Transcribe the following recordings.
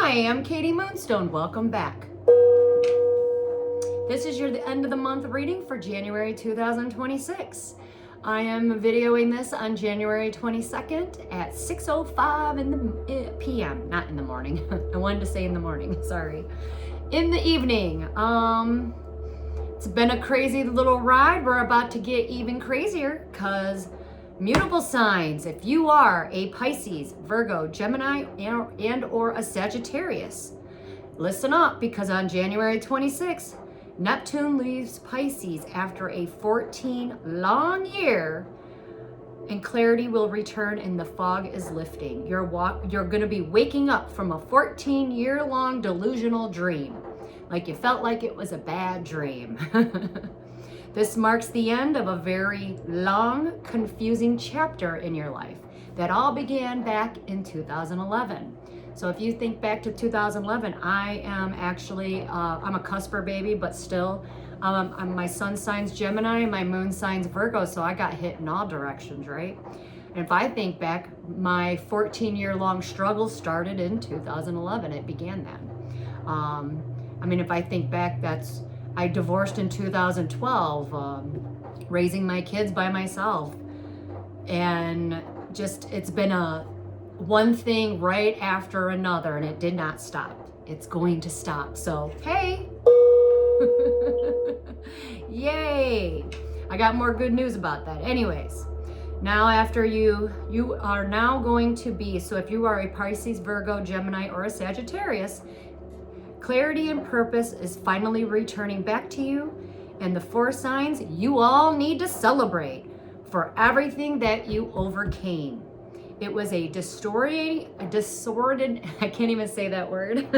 Hi, I'm Katie Moonstone. Welcome back. This is the end of the month reading for January 2026. I am videoing this on January 22nd at 6:05 p.m. Not in the morning. I wanted to say in the morning. Sorry. In the evening. It's been a crazy little ride. We're about to get even crazier because mutable signs. If you are a Pisces, Virgo, Gemini, and or a Sagittarius, listen up, because on January 26th, Neptune leaves Pisces after a 14 long year, and clarity will return and the fog is lifting. You're going to be waking up from a 14-year-long delusional dream, like you felt like it was a bad dream. This marks the end of a very long, confusing chapter in your life that all began back in 2011. So if you think back to 2011, I am actually, I'm a cusper baby, but still, my sun sign's Gemini and my moon sign's Virgo, so I got hit in all directions, right? And if I think back, my 14-year-long struggle started in 2011. It began then. If I think back, I divorced in 2012, raising my kids by myself. And just, it's been one thing right after another, and it did not stop. It's going to stop. So, hey, yay. I got more good news about that. Anyways, now after you are now going to be, so if you are a Pisces, Virgo, Gemini, or a Sagittarius, clarity and purpose is finally returning back to you. And the 4 signs, you all need to celebrate for everything that you overcame. It was a distorted, I can't even say that word.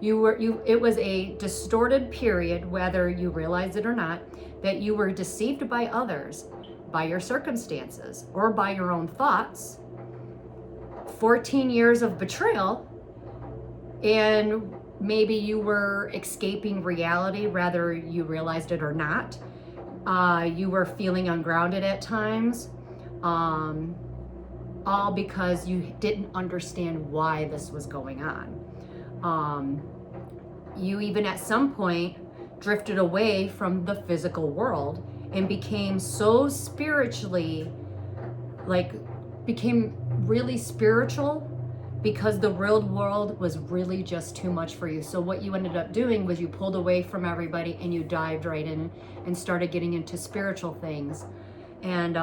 It was a distorted period, whether you realize it or not, that you were deceived by others, by your circumstances, or by your own thoughts. 14 years of betrayal, and maybe you were escaping reality, whether you realized it or not. You were feeling ungrounded at times, all because you didn't understand why this was going on. You even at some point drifted away from the physical world and became so spiritually, became really spiritual, because the real world was really just too much for you. So what you ended up doing was you pulled away from everybody and you dived right in and started getting into spiritual things. And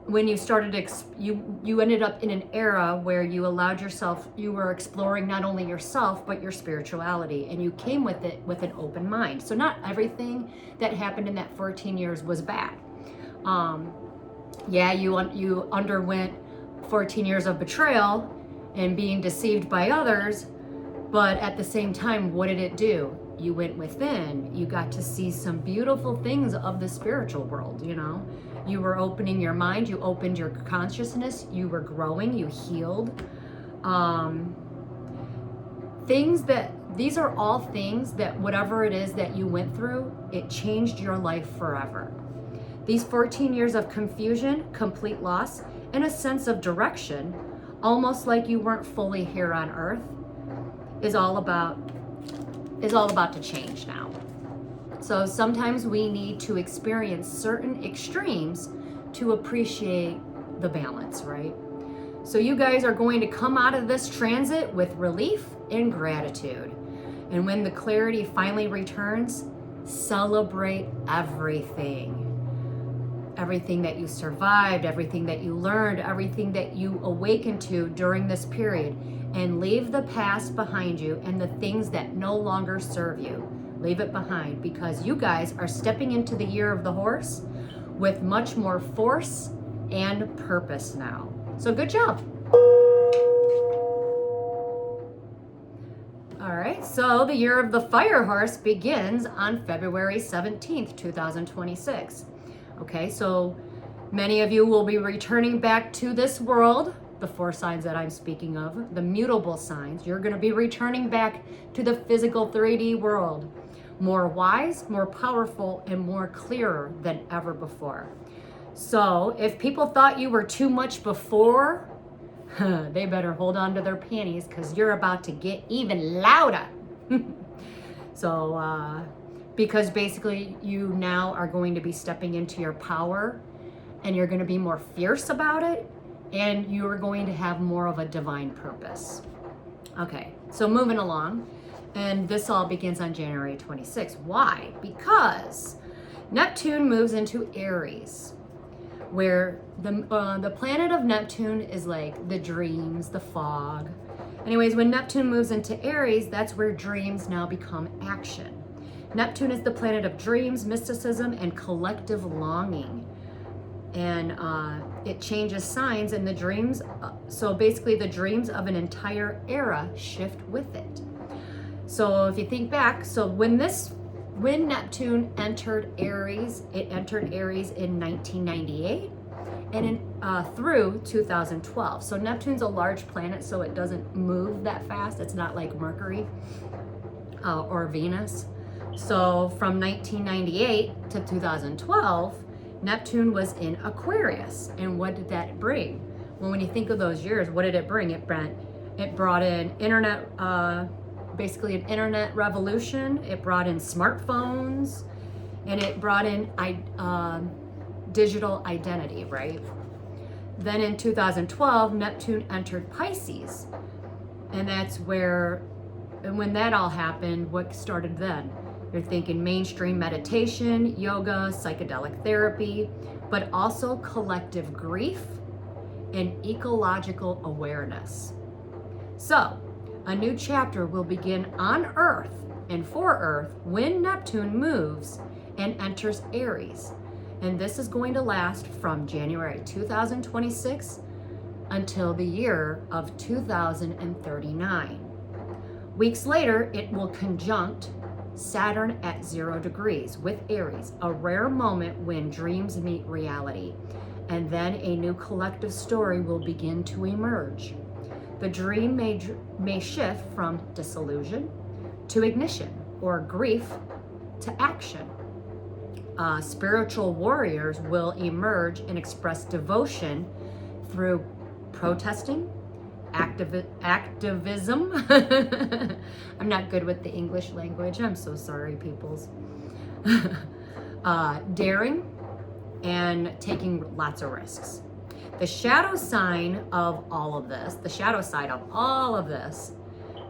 when you started, you ended up in an era where you allowed yourself, you were exploring not only yourself, but your spirituality, and you came with it with an open mind. So not everything that happened in that 14 years was bad. You underwent 14 years of betrayal and being deceived by others, but at the same time, what did it do? You went within. You got to see some beautiful things of the spiritual world, You were opening your mind, you opened your consciousness, you were growing, you healed. These are all things that whatever it is that you went through, it changed your life forever. These 14 years of confusion, complete loss, and a sense of direction, almost like you weren't fully here on earth, is all about to change now. So sometimes we need to experience certain extremes to appreciate the balance, right? So you guys are going to come out of this transit with relief and gratitude. And when the clarity finally returns, celebrate everything. Everything that you survived, everything that you learned, everything that you awakened to during this period, and leave the past behind you and the things that no longer serve you. Leave it behind, because you guys are stepping into the year of the horse with much more force and purpose now. So good job. All right, so the year of the fire horse begins on February 17th, 2026. Okay, so many of you will be returning back to this world, the 4 signs that I'm speaking of, the mutable signs. You're going to be returning back to the physical 3D world, more wise, more powerful, and more clearer than ever before. So if people thought you were too much before, they better hold on to their panties because you're about to get even louder. So, because basically you now are going to be stepping into your power and you're going to be more fierce about it and you are going to have more of a divine purpose. Okay, so moving along, and this all begins on January 26th. Why? Because Neptune moves into Aries, where the planet of Neptune is like the dreams, the fog. Anyways, when Neptune moves into Aries, that's where dreams now become action. Neptune is the planet of dreams, mysticism, and collective longing. And it changes signs and the dreams. So basically the dreams of an entire era shift with it. So if you think back, so when Neptune entered Aries, it entered Aries in 1998 and through 2012. So Neptune's a large planet, so it doesn't move that fast. It's not like Mercury or Venus. So from 1998 to 2012, Neptune was in Aquarius. And what did that bring? Well, when you think of those years, what did it bring? It brought in internet, basically an internet revolution. It brought in smartphones, and it brought in digital identity, right? Then in 2012, Neptune entered Pisces. And that's where, and when that all happened, what started then? You're thinking mainstream meditation, yoga, psychedelic therapy, but also collective grief and ecological awareness. So, a new chapter will begin on Earth and for Earth when Neptune moves and enters Aries. And this is going to last from January 2026 until the year of 2039. Weeks later, it will conjunct Saturn at 0 degrees with Aries, a rare moment when dreams meet reality. And then a new collective story will begin to emerge. The dream may shift from disillusion to ignition, or grief to action. Spiritual warriors will emerge and express devotion through protesting, activism. I'm not good with the English language. I'm so sorry, peoples. Daring and taking lots of risks. The shadow sign of all of this, the shadow side of all of this,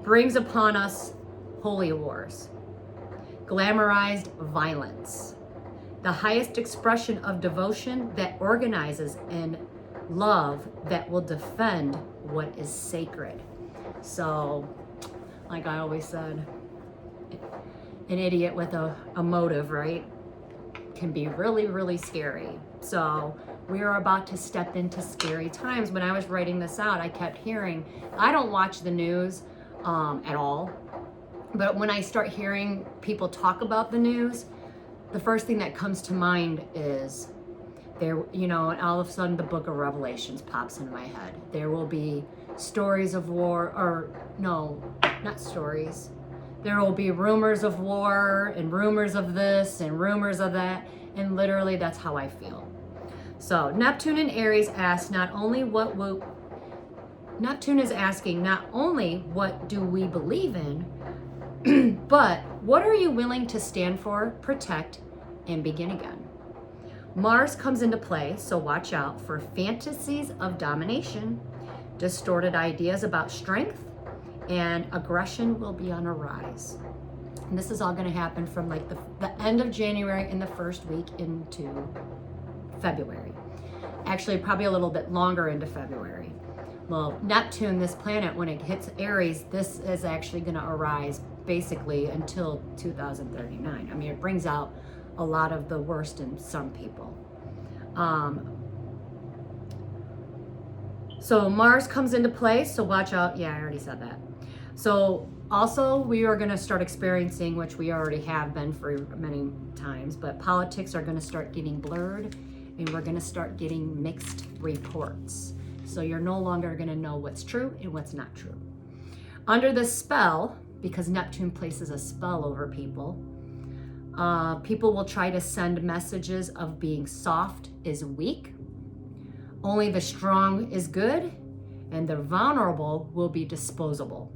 brings upon us holy wars, glamorized violence, the highest expression of devotion that organizes and love that will defend what is sacred. So, like I always said, an idiot with a motive, right, can be really, really scary. So we are about to step into scary times. When I was writing this out, I kept hearing, I don't watch the news at all, but when I start hearing people talk about the news, the first thing that comes to mind is there, and all of a sudden the book of Revelations pops in my head. There will be stories of war, or no, not stories. There will be rumors of war and rumors of this and rumors of that. And literally that's how I feel. So Neptune in Aries asks Neptune is asking not only what do we believe in, but what are you willing to stand for, protect, and begin again? Mars comes into play, so watch out for fantasies of domination, distorted ideas about strength, and aggression will be on a rise. And this is all going to happen from like the end of January and the first week into February. Actually, probably a little bit longer into February. Well, Neptune, this planet, when it hits Aries, this is actually going to arise basically until 2039. I mean, it brings out a lot of the worst in some people. So Mars comes into play, so watch out. Yeah, I already said that. So also we are going to start experiencing, which we already have been for many times, but politics are going to start getting blurred and we're going to start getting mixed reports. So you're no longer going to know what's true and what's not true. Under the spell, because Neptune places a spell over people, people will try to send messages of being soft is weak, only the strong is good, and the vulnerable will be disposable.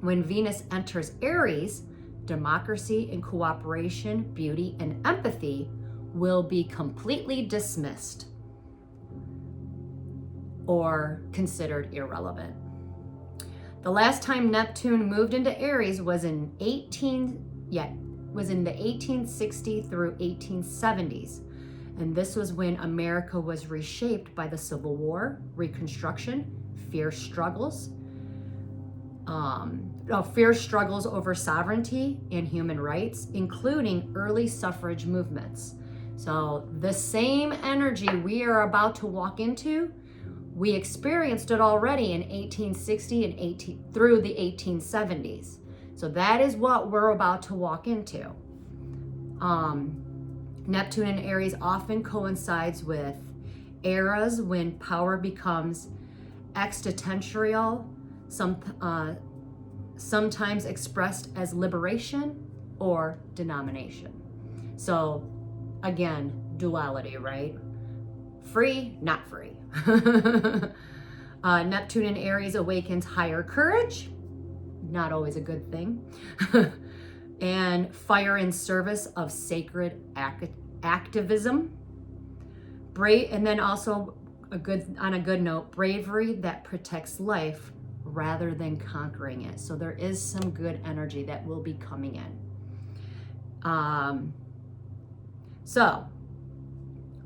When Venus enters Aries, democracy and cooperation, beauty and empathy will be completely dismissed or considered irrelevant. The last time Neptune moved into Aries was in the 1860s through 1870s. And this was when America was reshaped by the Civil War, Reconstruction, fierce struggles over sovereignty and human rights, including early suffrage movements. So the same energy we are about to walk into, we experienced it already in 1860 and through the 1870s. So that is what we're about to walk into. Neptune in Aries often coincides with eras when power becomes existential, sometimes expressed as liberation or denomination. So again, duality, right? Free, not free. Neptune in Aries awakens higher courage, not always a good thing. And fire in service of sacred activism. And then also on a good note, bravery that protects life rather than conquering it. So there is some good energy that will be coming in. So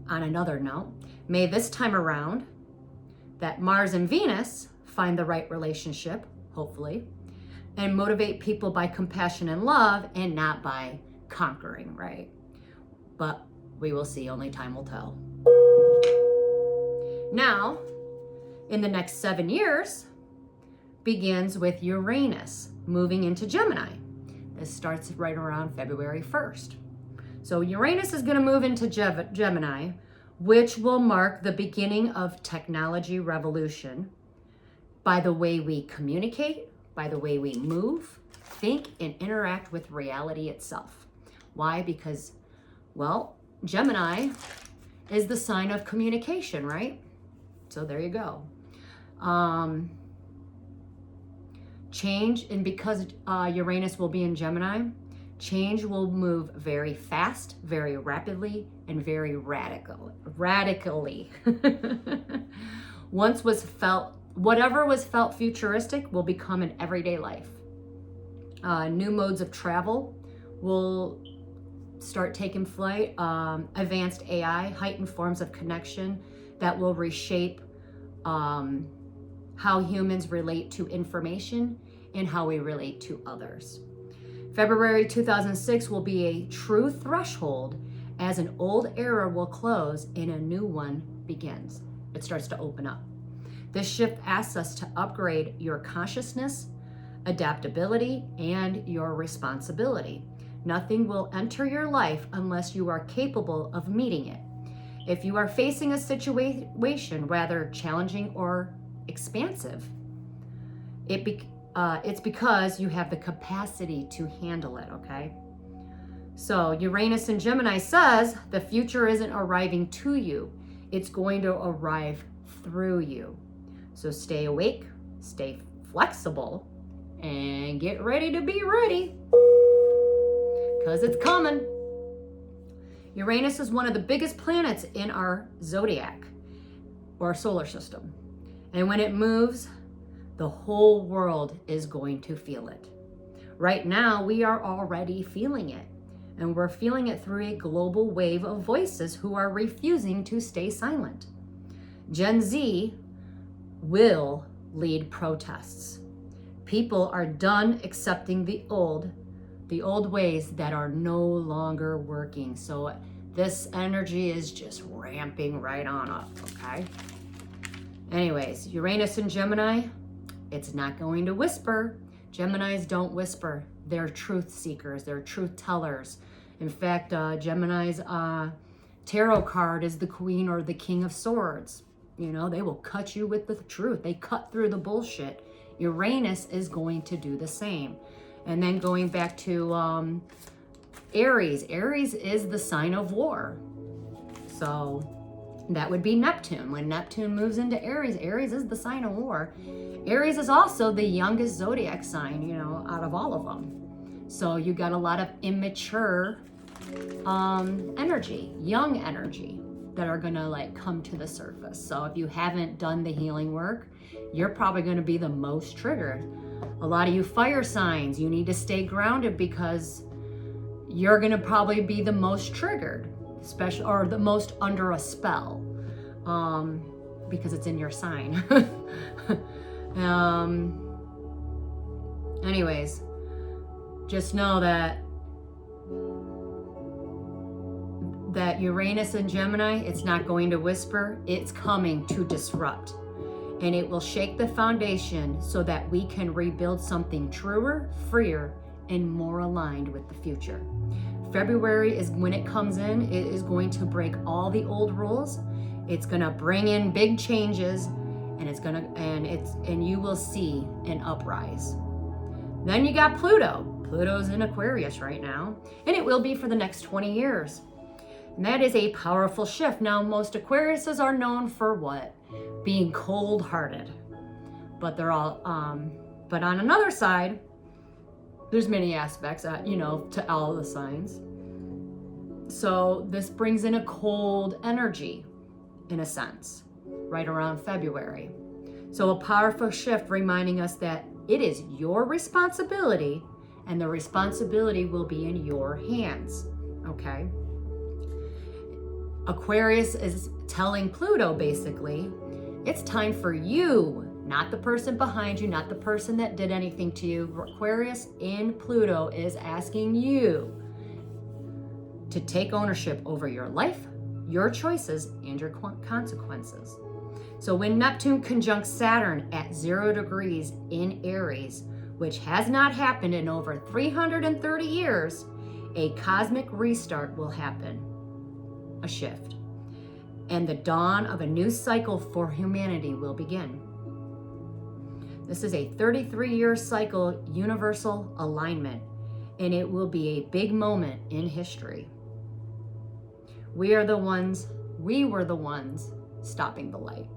on another note, may this time around that Mars and Venus find the right relationship, hopefully, and motivate people by compassion and love and not by conquering, right? But we will see, only time will tell. Now, in the next 7 years, begins with Uranus moving into Gemini. This starts right around February 1st. So Uranus is going to move into Gemini, which will mark the beginning of technology revolution by the way we communicate, by the way we move, think, and interact with reality itself. Why? Because, well, Gemini is the sign of communication, right? So there you go. Change, and because Uranus will be in Gemini, change will move very fast, very rapidly, and very radically. Whatever was felt futuristic will become an everyday life. New modes of travel will start taking flight. Advanced AI, heightened forms of connection that will reshape how humans relate to information and how we relate to others. February 2006 will be a true threshold as an old era will close and a new one begins. It starts to open up. This shift asks us to upgrade your consciousness, adaptability, and your responsibility. Nothing will enter your life unless you are capable of meeting it. If you are facing a situation rather challenging or expansive, it's because you have the capacity to handle it, okay? So Uranus in Gemini says the future isn't arriving to you. It's going to arrive through you. So stay awake, stay flexible, and get ready to be ready, because it's coming. Uranus is one of the biggest planets in our zodiac or solar system. And when it moves, the whole world is going to feel it. Right now, we are already feeling it. And we're feeling it through a global wave of voices who are refusing to stay silent. Gen Z will lead protests. People are done accepting the old ways that are no longer working. So this energy is just ramping right on up, okay? Anyways, Uranus and Gemini, it's not going to whisper. Geminis don't whisper. They're truth seekers. They're truth tellers. In fact, Gemini's tarot card is the Queen or the King of Swords. You know, they will cut you with the truth. They cut through the bullshit. Uranus is going to do the same. And then going back to Aries. Aries is the sign of war. So That would be Neptune. When Neptune moves into Aries, Aries is the sign of war. Aries is also the youngest zodiac sign, you know, out of all of them. So you got a lot of immature energy, young energy that are gonna like come to the surface. So if you haven't done the healing work, you're probably gonna be the most triggered. A lot of you fire signs, you need to stay grounded because you're gonna probably be the most triggered, especially, or the most under a spell, because it's in your sign. Anyways, just know that Uranus and Gemini, it's not going to whisper, it's coming to disrupt. And it will shake the foundation so that we can rebuild something truer, freer, and more aligned with the future. February is when it comes in, it is going to break all the old rules. It's gonna bring in big changes, and you will see an uprise. Then you got Pluto. Pluto's in Aquarius right now, and it will be for the next 20 years. And that is a powerful shift. Now, most Aquariuses are known for what? Being cold-hearted. But they're all, but on another side, there's many aspects, you know, to all the signs. So this brings in a cold energy, in a sense, right around February. So a powerful shift reminding us that it is your responsibility, and the responsibility will be in your hands, okay? Aquarius is telling Pluto, basically, it's time for you, not the person behind you, not the person that did anything to you. Aquarius in Pluto is asking you to take ownership over your life, your choices, and your consequences. So when Neptune conjuncts Saturn at 0 degrees in Aries, which has not happened in over 330 years, a cosmic restart will happen, a shift, and the dawn of a new cycle for humanity will begin. This is a 33-year cycle, universal alignment, and it will be a big moment in history. We were the ones stopping the light.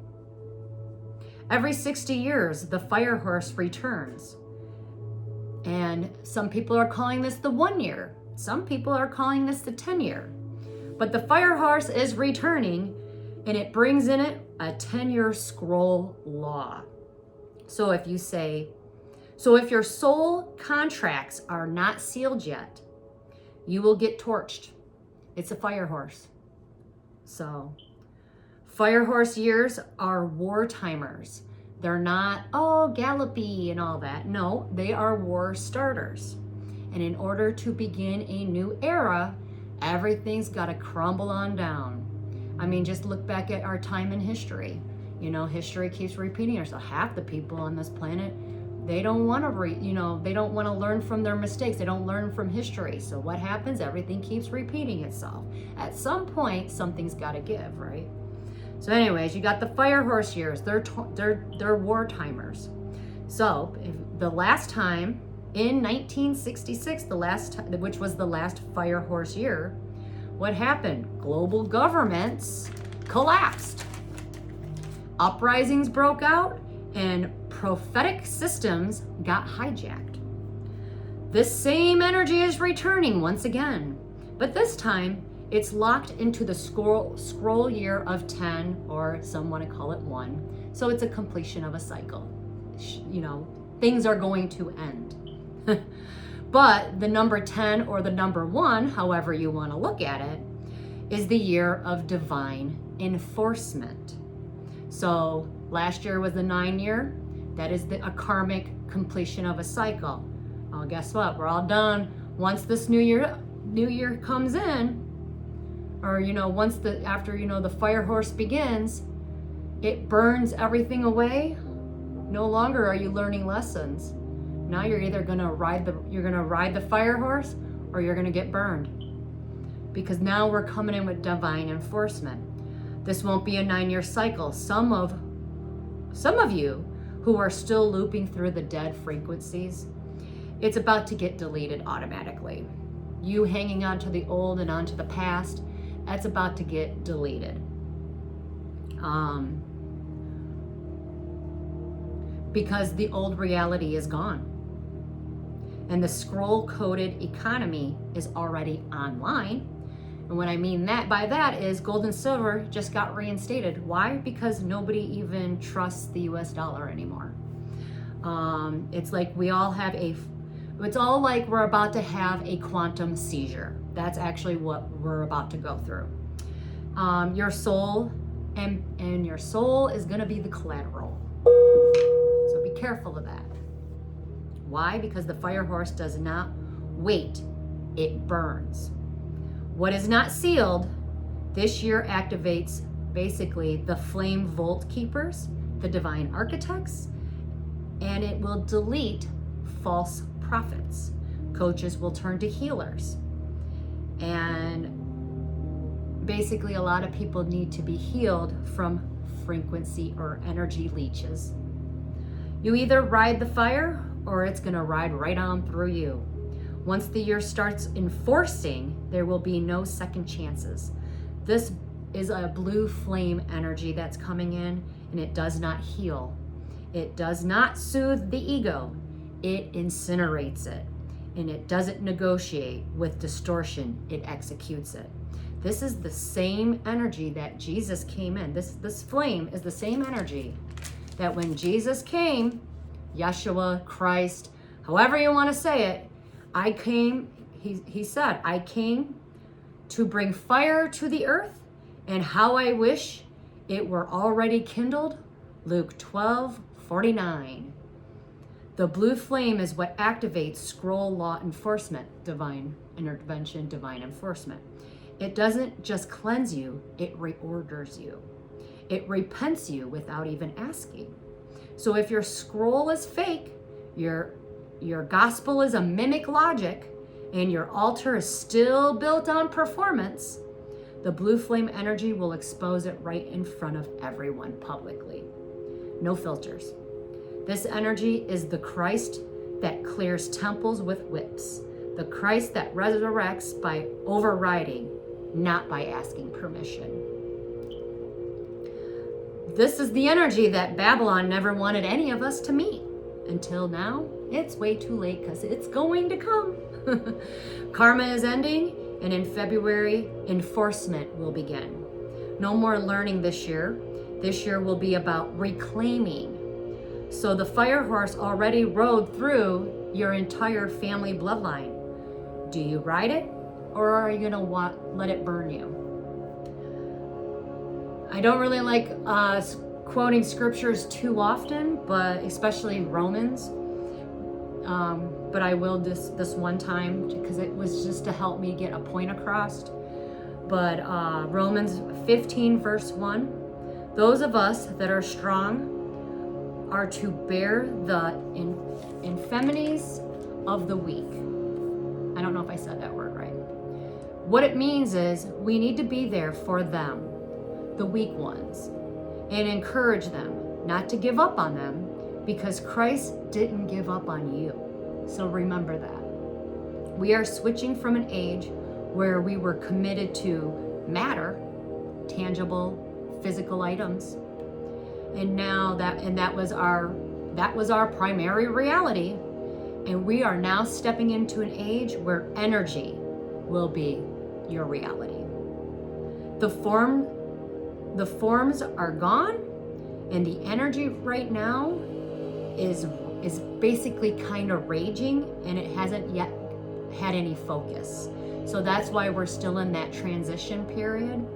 Every 60 years, the fire horse returns. And some people are calling this the 1 year. Some people are calling this the 10-year. But the fire horse is returning, and it brings in it a 10-year scroll law. So if your soul contracts are not sealed yet, you will get torched. It's a fire horse. So fire horse years are war timers. They're not, gallopy and all that. No, they are war starters. And in order to begin a new era, everything's got to crumble on down. I mean, just look back at our time in history. You know, history keeps repeating itself. Half the people on this planet, they don't want to they don't want to learn from their mistakes. They don't learn from history. So what happens? Everything keeps repeating itself. At some point, something's got to give, right? So anyways, you got the fire horse years. They're war timers. So the last time in 1966, which was the last fire horse year, what happened? Global governments collapsed. Uprisings broke out, and prophetic systems got hijacked. This same energy is returning once again, but this time it's locked into the scroll year of 10, or some want to call it 1. So it's a completion of a cycle. You know, things are going to end. But the number 10 or the number 1, however you want to look at it, is the year of divine enforcement. So last year was the 9-year. That is a karmic completion of a cycle. Oh, guess what? We're all done. Once this new year comes in, or after the fire horse begins, it burns everything away. No longer are you learning lessons. Now you're either gonna ride the fire horse, or you're gonna get burned. Because now we're coming in with divine enforcement. This won't be a 9-year cycle. Some of you who are still looping through the dead frequencies, it's about to get deleted automatically. You hanging on to the old and onto the past, that's about to get deleted. Because the old reality is gone. And the scroll-coded economy is already online. And what I mean by that is gold and silver just got reinstated. Why? Because nobody even trusts the US dollar anymore. It's like it's all like we're about to have a quantum seizure. That's actually what we're about to go through. Your soul and your soul is gonna be the collateral. So be careful of that. Why? Because the fire horse does not wait, it burns. What is not sealed this year activates basically the flame vault keepers, the divine architects, and it will delete false prophets. Coaches will turn to healers. And basically a lot of people need to be healed from frequency or energy leeches. You either ride the fire or it's gonna ride right on through you. Once the year starts enforcing, there will be no second chances. This is a blue flame energy that's coming in, and it does not heal. It does not soothe the ego. It incinerates it, and it doesn't negotiate with distortion. It executes it. This is the same energy that Jesus came in. This flame is the same energy that when Jesus came, Yeshua, Christ, however you want to say it, he said, I came to bring fire to the earth, and how I wish it were already kindled. Luke 12:49. The blue flame is what activates scroll law enforcement, divine intervention, divine enforcement. It doesn't just cleanse you, it reorders you. It repents you without even asking. So if your scroll is fake, your gospel is a mimic logic, and your altar is still built on performance, the blue flame energy will expose it right in front of everyone publicly. No filters. This energy is the Christ that clears temples with whips, the Christ that resurrects by overriding, not by asking permission. This is the energy that Babylon never wanted any of us to meet. Until now, it's way too late because it's going to come. Karma is ending, and in February, enforcement will begin. No more learning this year. This year will be about reclaiming. So the fire horse already rode through your entire family bloodline. Do you ride it, or are you gonna let it burn you? I don't really like quoting scriptures too often, but especially Romans. But I will this one time because it was just to help me get a point across. But Romans 15 verse 1, those of us that are strong are to bear the infirmities of the weak. I don't know if I said that word right. What it means is we need to be there for them, the weak ones, and encourage them, not to give up on them, because Christ didn't give up on you. So remember that. We are switching from an age where we were committed to matter, tangible, physical items, and now that was our primary reality, and we are now stepping into an age where energy will be your reality. The forms are gone, and the energy right now is basically kind of raging, and it hasn't yet had any focus. So that's why we're still in that transition period.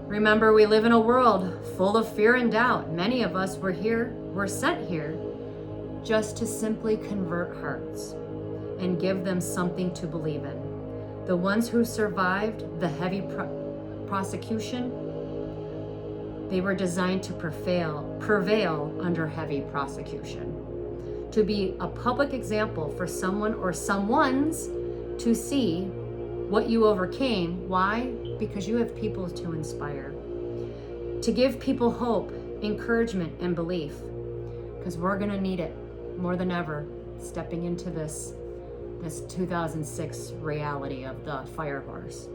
Remember, we live in a world full of fear and doubt. Many of us were sent here just to simply convert hearts and give them something to believe in. The ones who survived the heavy prosecution, they were designed to prevail under heavy prosecution. To be a public example for someone or someone's to see what you overcame. Why? Because you have people to inspire. To give people hope, encouragement, and belief. Because we're going to need it more than ever, stepping into this 2006 reality of the fire horse.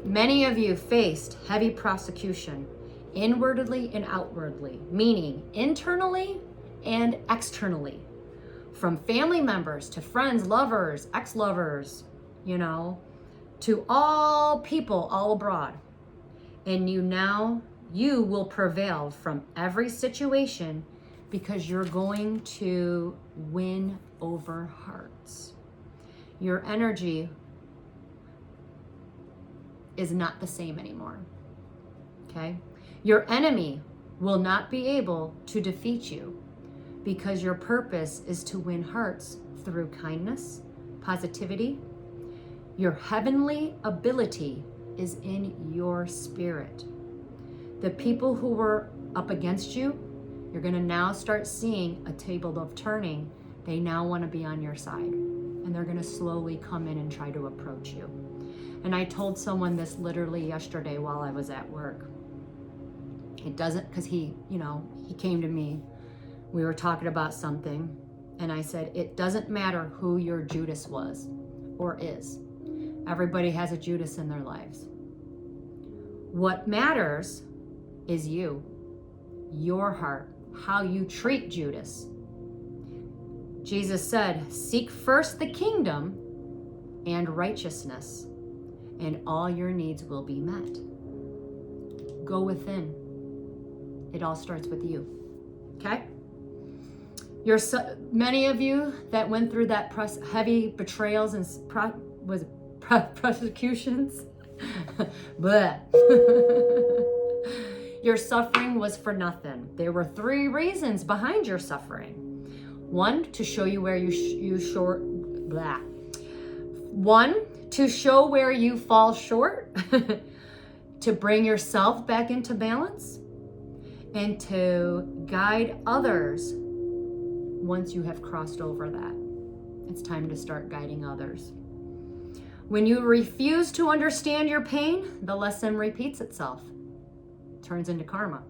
Many of you faced heavy prosecution, inwardly and outwardly, meaning internally and externally, from family members to friends, lovers, ex-lovers, to all people all abroad. And you will prevail from every situation because you're going to win over hearts. Your energy is not the same anymore, okay? Your enemy will not be able to defeat you because your purpose is to win hearts through kindness, positivity. Your heavenly ability is in your spirit. The people who were up against you, you're gonna now start seeing a table of turning. They now wanna be on your side, and they're gonna slowly come in and try to approach you. And I told someone this literally yesterday while I was at work. It doesn't, because he came to me. We were talking about something, and I said, it doesn't matter who your Judas was or is. Everybody has a Judas in their lives. What matters is you, your heart, how you treat Judas. Jesus said, seek first the kingdom and righteousness, and all your needs will be met. Go within. It all starts with you, okay? Many of you that went through that heavy betrayals and prosecutions, but your suffering was for nothing. There were 3 reasons behind your suffering. 1, to show you where to show where you fall short, to bring yourself back into balance, and to guide others once you have crossed over that. It's time to start guiding others. When you refuse to understand your pain, the lesson repeats itself, turns into karma.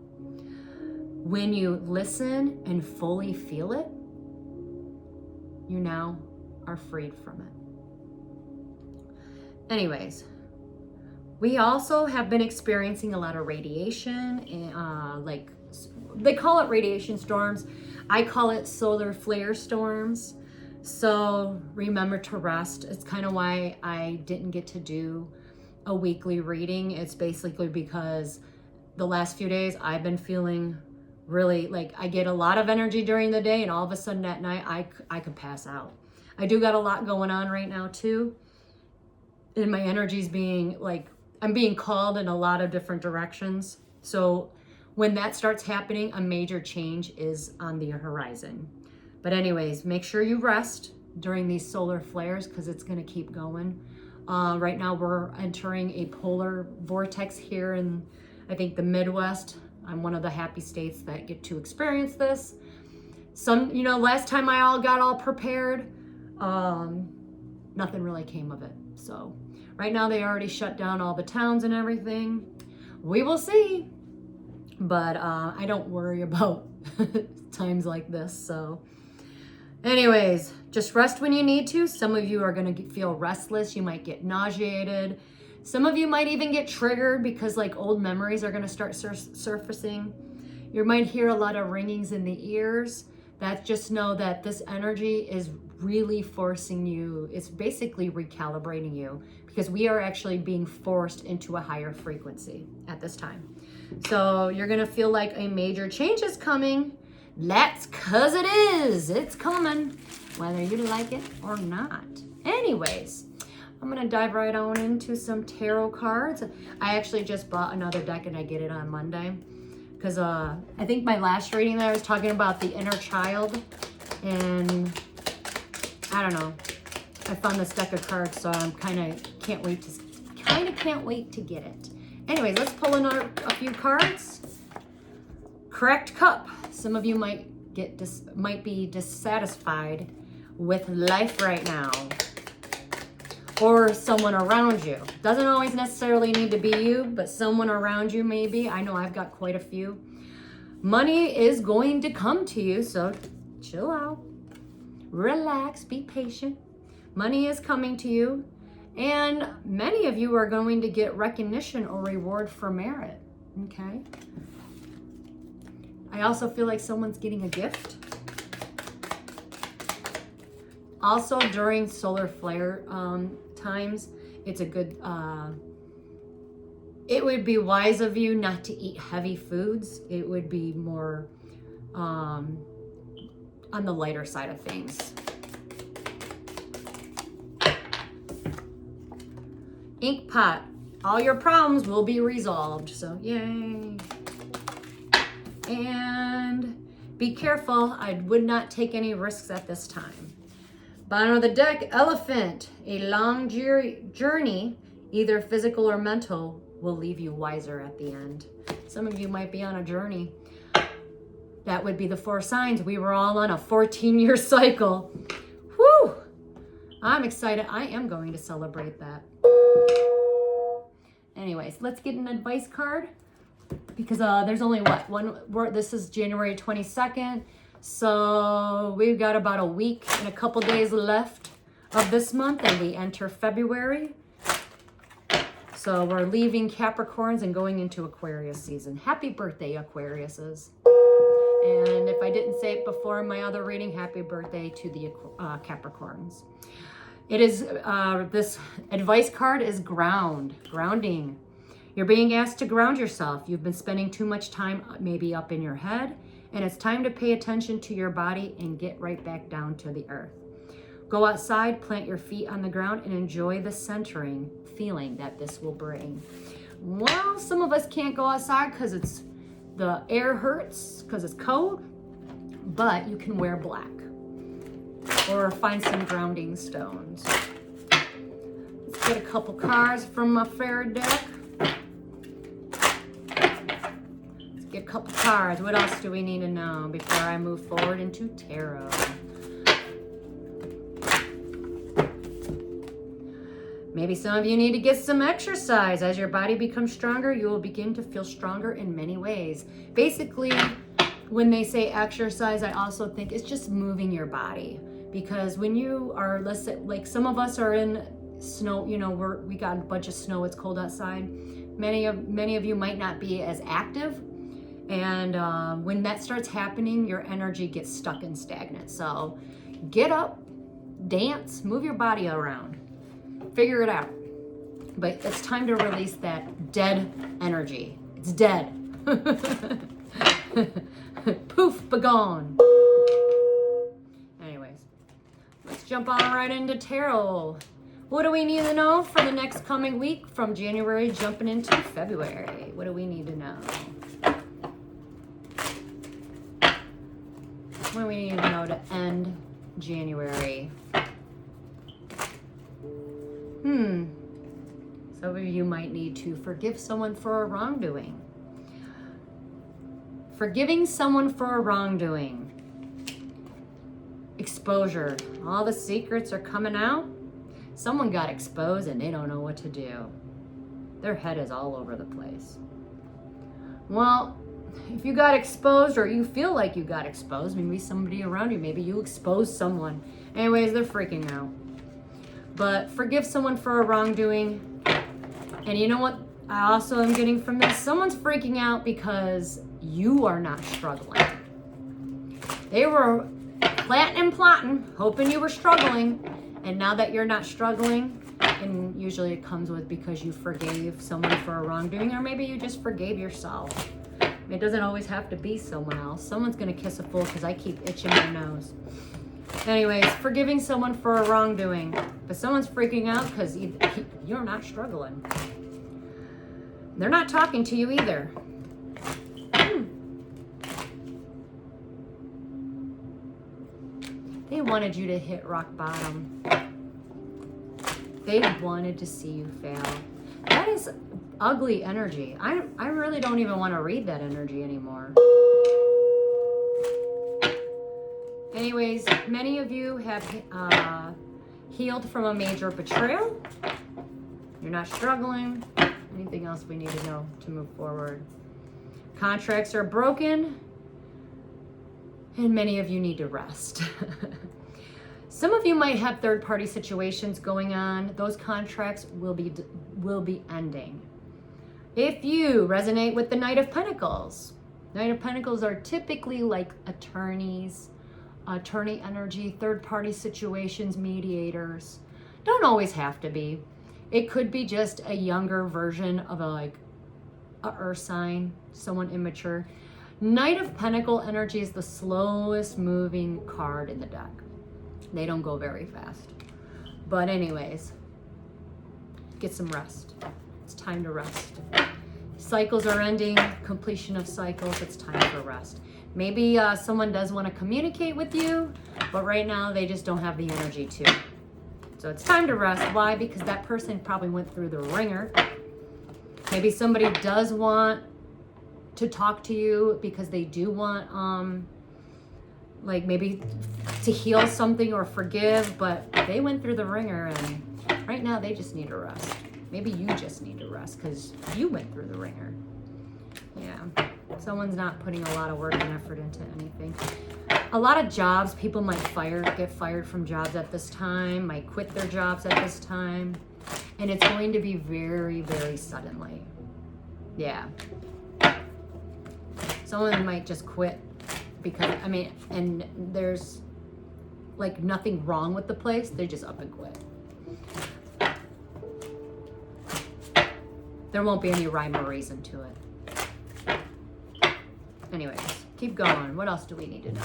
When you listen and fully feel it, you now are freed from it. Anyways, we also have been experiencing a lot of radiation, like they call it radiation storms. I call it solar flare storms. So remember to rest. It's kind of why I didn't get to do a weekly reading. It's basically because the last few days I've been feeling really like I get a lot of energy during the day, and all of a sudden at night I could pass out. I do got a lot going on right now too. And my energy's being like, I'm being called in a lot of different directions. So when that starts happening, a major change is on the horizon. But anyways, make sure you rest during these solar flares because it's going to keep going. Right now we're entering a polar vortex here in, I think, the Midwest. I'm one of the happy states that get to experience this. Last time I got all prepared, nothing really came of it. So right now they already shut down all the towns and everything. We will see. But I don't worry about times like this. So anyways, just rest when you need to. Some of you are going to feel restless. You might get nauseated. Some of you might even get triggered because like old memories are going to start surfacing. You might hear a lot of ringings in the ears. Just know that this energy is really forcing you. It's basically recalibrating you because we are actually being forced into a higher frequency at this time. So you're going to feel like a major change is coming. That's because it is. It's coming, whether you like it or not. Anyways, I'm going to dive right on into some tarot cards. I actually just bought another deck and I get it on Monday. Because I think my last reading there I was talking about the inner child. And I don't know. I found this deck of cards, so I'm can't wait to get it. Anyways, let's pull in a few cards. Correct cup. Some of you might be dissatisfied with life right now, or someone around you. Doesn't always necessarily need to be you, but someone around you maybe. I know I've got quite a few. Money is going to come to you, so chill out, relax, be patient. Money is coming to you, And many of you are going to get recognition or reward for merit, okay? I also feel like someone's getting a gift. Also, during solar flare times, it's a good, it would be wise of you not to eat heavy foods. It would be more on the lighter side of things. Ink pot, all your problems will be resolved, so yay. And be careful, I would not take any risks at this time. Bottom of the deck, elephant, a long journey, either physical or mental, will leave you wiser at the end. Some of you might be on a journey. That would be the 4 signs. We were all on a 14-year cycle. Whew! I'm excited. I am going to celebrate that. Anyways, let's get an advice card because there's only this is January 22nd. So we've got about a week and a couple days left of this month and we enter February. So we're leaving Capricorns and going into Aquarius season. Happy birthday, Aquariuses. And if I didn't say it before in my other reading, happy birthday to the Capricorns. It is, this advice card is grounding. You're being asked to ground yourself. You've been spending too much time maybe up in your head, and it's time to pay attention to your body and get right back down to the earth. Go outside, plant your feet on the ground, and enjoy the centering feeling that this will bring. Well, some of us can't go outside because the air hurts, because it's cold, but you can wear black or find some grounding stones. Let's get a couple cards from my fairy deck. Let's get a couple cards. What else do we need to know before I move forward into tarot? Maybe some of you need to get some exercise. As your body becomes stronger, you will begin to feel stronger in many ways. Basically, when they say exercise, I also think it's just moving your body. Because when you are, let's say, like some of us are in snow, you know, we got a bunch of snow, it's cold outside. Many of you might not be as active. And when that starts happening, your energy gets stuck and stagnant. So get up, dance, move your body around. Figure it out. But it's time to release that dead energy. It's dead. Poof, begone. Anyways, let's jump on right into tarot. What do we need to know for the next coming week from January jumping into February? What do we need to know? What do we need to know to end January? Some of you might need to forgive someone for a wrongdoing. Forgiving someone for a wrongdoing. Exposure. All the secrets are coming out. Someone got exposed and they don't know what to do. Their head is all over the place. Well, if you got exposed or you feel like you got exposed, maybe somebody around you, maybe you exposed someone. Anyways, they're freaking out. But forgive someone for a wrongdoing. And you know what I also am getting from this? Someone's freaking out because you are not struggling. They were planting and plotting, hoping you were struggling. And now that you're not struggling, and usually it comes with because you forgave someone for a wrongdoing, or maybe you just forgave yourself. It doesn't always have to be someone else. Someone's gonna kiss a fool because I keep itching my nose. Anyways, forgiving someone for a wrongdoing. But someone's freaking out because you're not struggling. They're not talking to you either. They wanted you to hit rock bottom. They wanted to see you fail. That is ugly energy. I really don't even want to read that energy anymore. Anyways, many of you have healed from a major betrayal. You're not struggling. Anything else we need to know to move forward? Contracts are broken. And many of you need to rest. Some of you might have third-party situations going on. Those contracts will be ending. If you resonate with the Knight of Pentacles are typically like attorneys, attorney energy, third-party situations, mediators. Don't always have to be. It could be just a younger version of a earth sign, someone immature. Knight of Pentacle energy is the slowest moving card in the deck. They don't go very fast. But anyways, get some rest. It's time to rest. Cycles are ending, completion of cycles, it's time for rest. Maybe someone does want to communicate with you, but right now they just don't have the energy to. So it's time to rest. Why? Because that person probably went through the ringer. Maybe somebody does want to talk to you because they do want, like maybe to heal something or forgive, but they went through the ringer and right now they just need to rest. Maybe you just need to rest because you went through the ringer. Yeah, someone's not putting a lot of work and effort into anything. A lot of jobs, people might get fired from jobs at this time, might quit their jobs at this time. And it's going to be very, very suddenly. Yeah. Someone might just quit because, I mean, and there's like nothing wrong with the place. They just up and quit. There won't be any rhyme or reason to it. Anyways, keep going. What else do we need to know?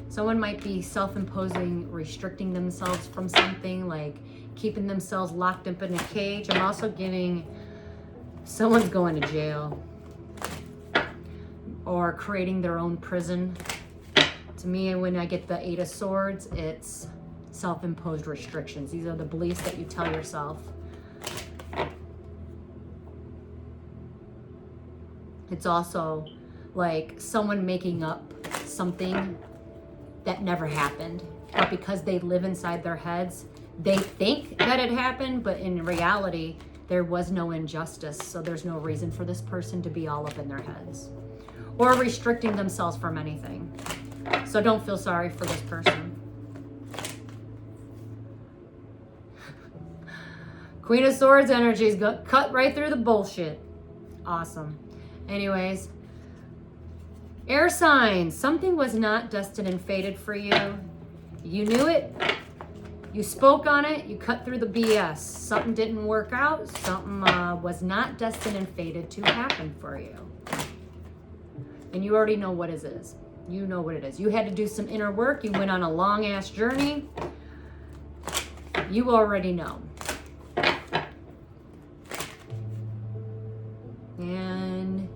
Someone might be self-imposing, restricting themselves from something, like keeping themselves locked up in a cage. I'm also getting someone's going to jail or creating their own prison. To me, when I get the Eight of Swords, it's self-imposed restrictions. These are the beliefs that you tell yourself. It's also like someone making up something that never happened, but because they live inside their heads, they think that it happened, but in reality, there was no injustice, so there's no reason for this person to be all up in their heads or restricting themselves from anything. So don't feel sorry for this person. Queen of Swords energy is cut right through the bullshit. Awesome. Anyways, air signs, something was not destined and fated for you. You knew it. You spoke on it. You cut through the BS. Something didn't work out. Something was not destined and fated to happen for you. And you already know what it is. You know what it is. You had to do some inner work. You went on a long ass journey. You already know. And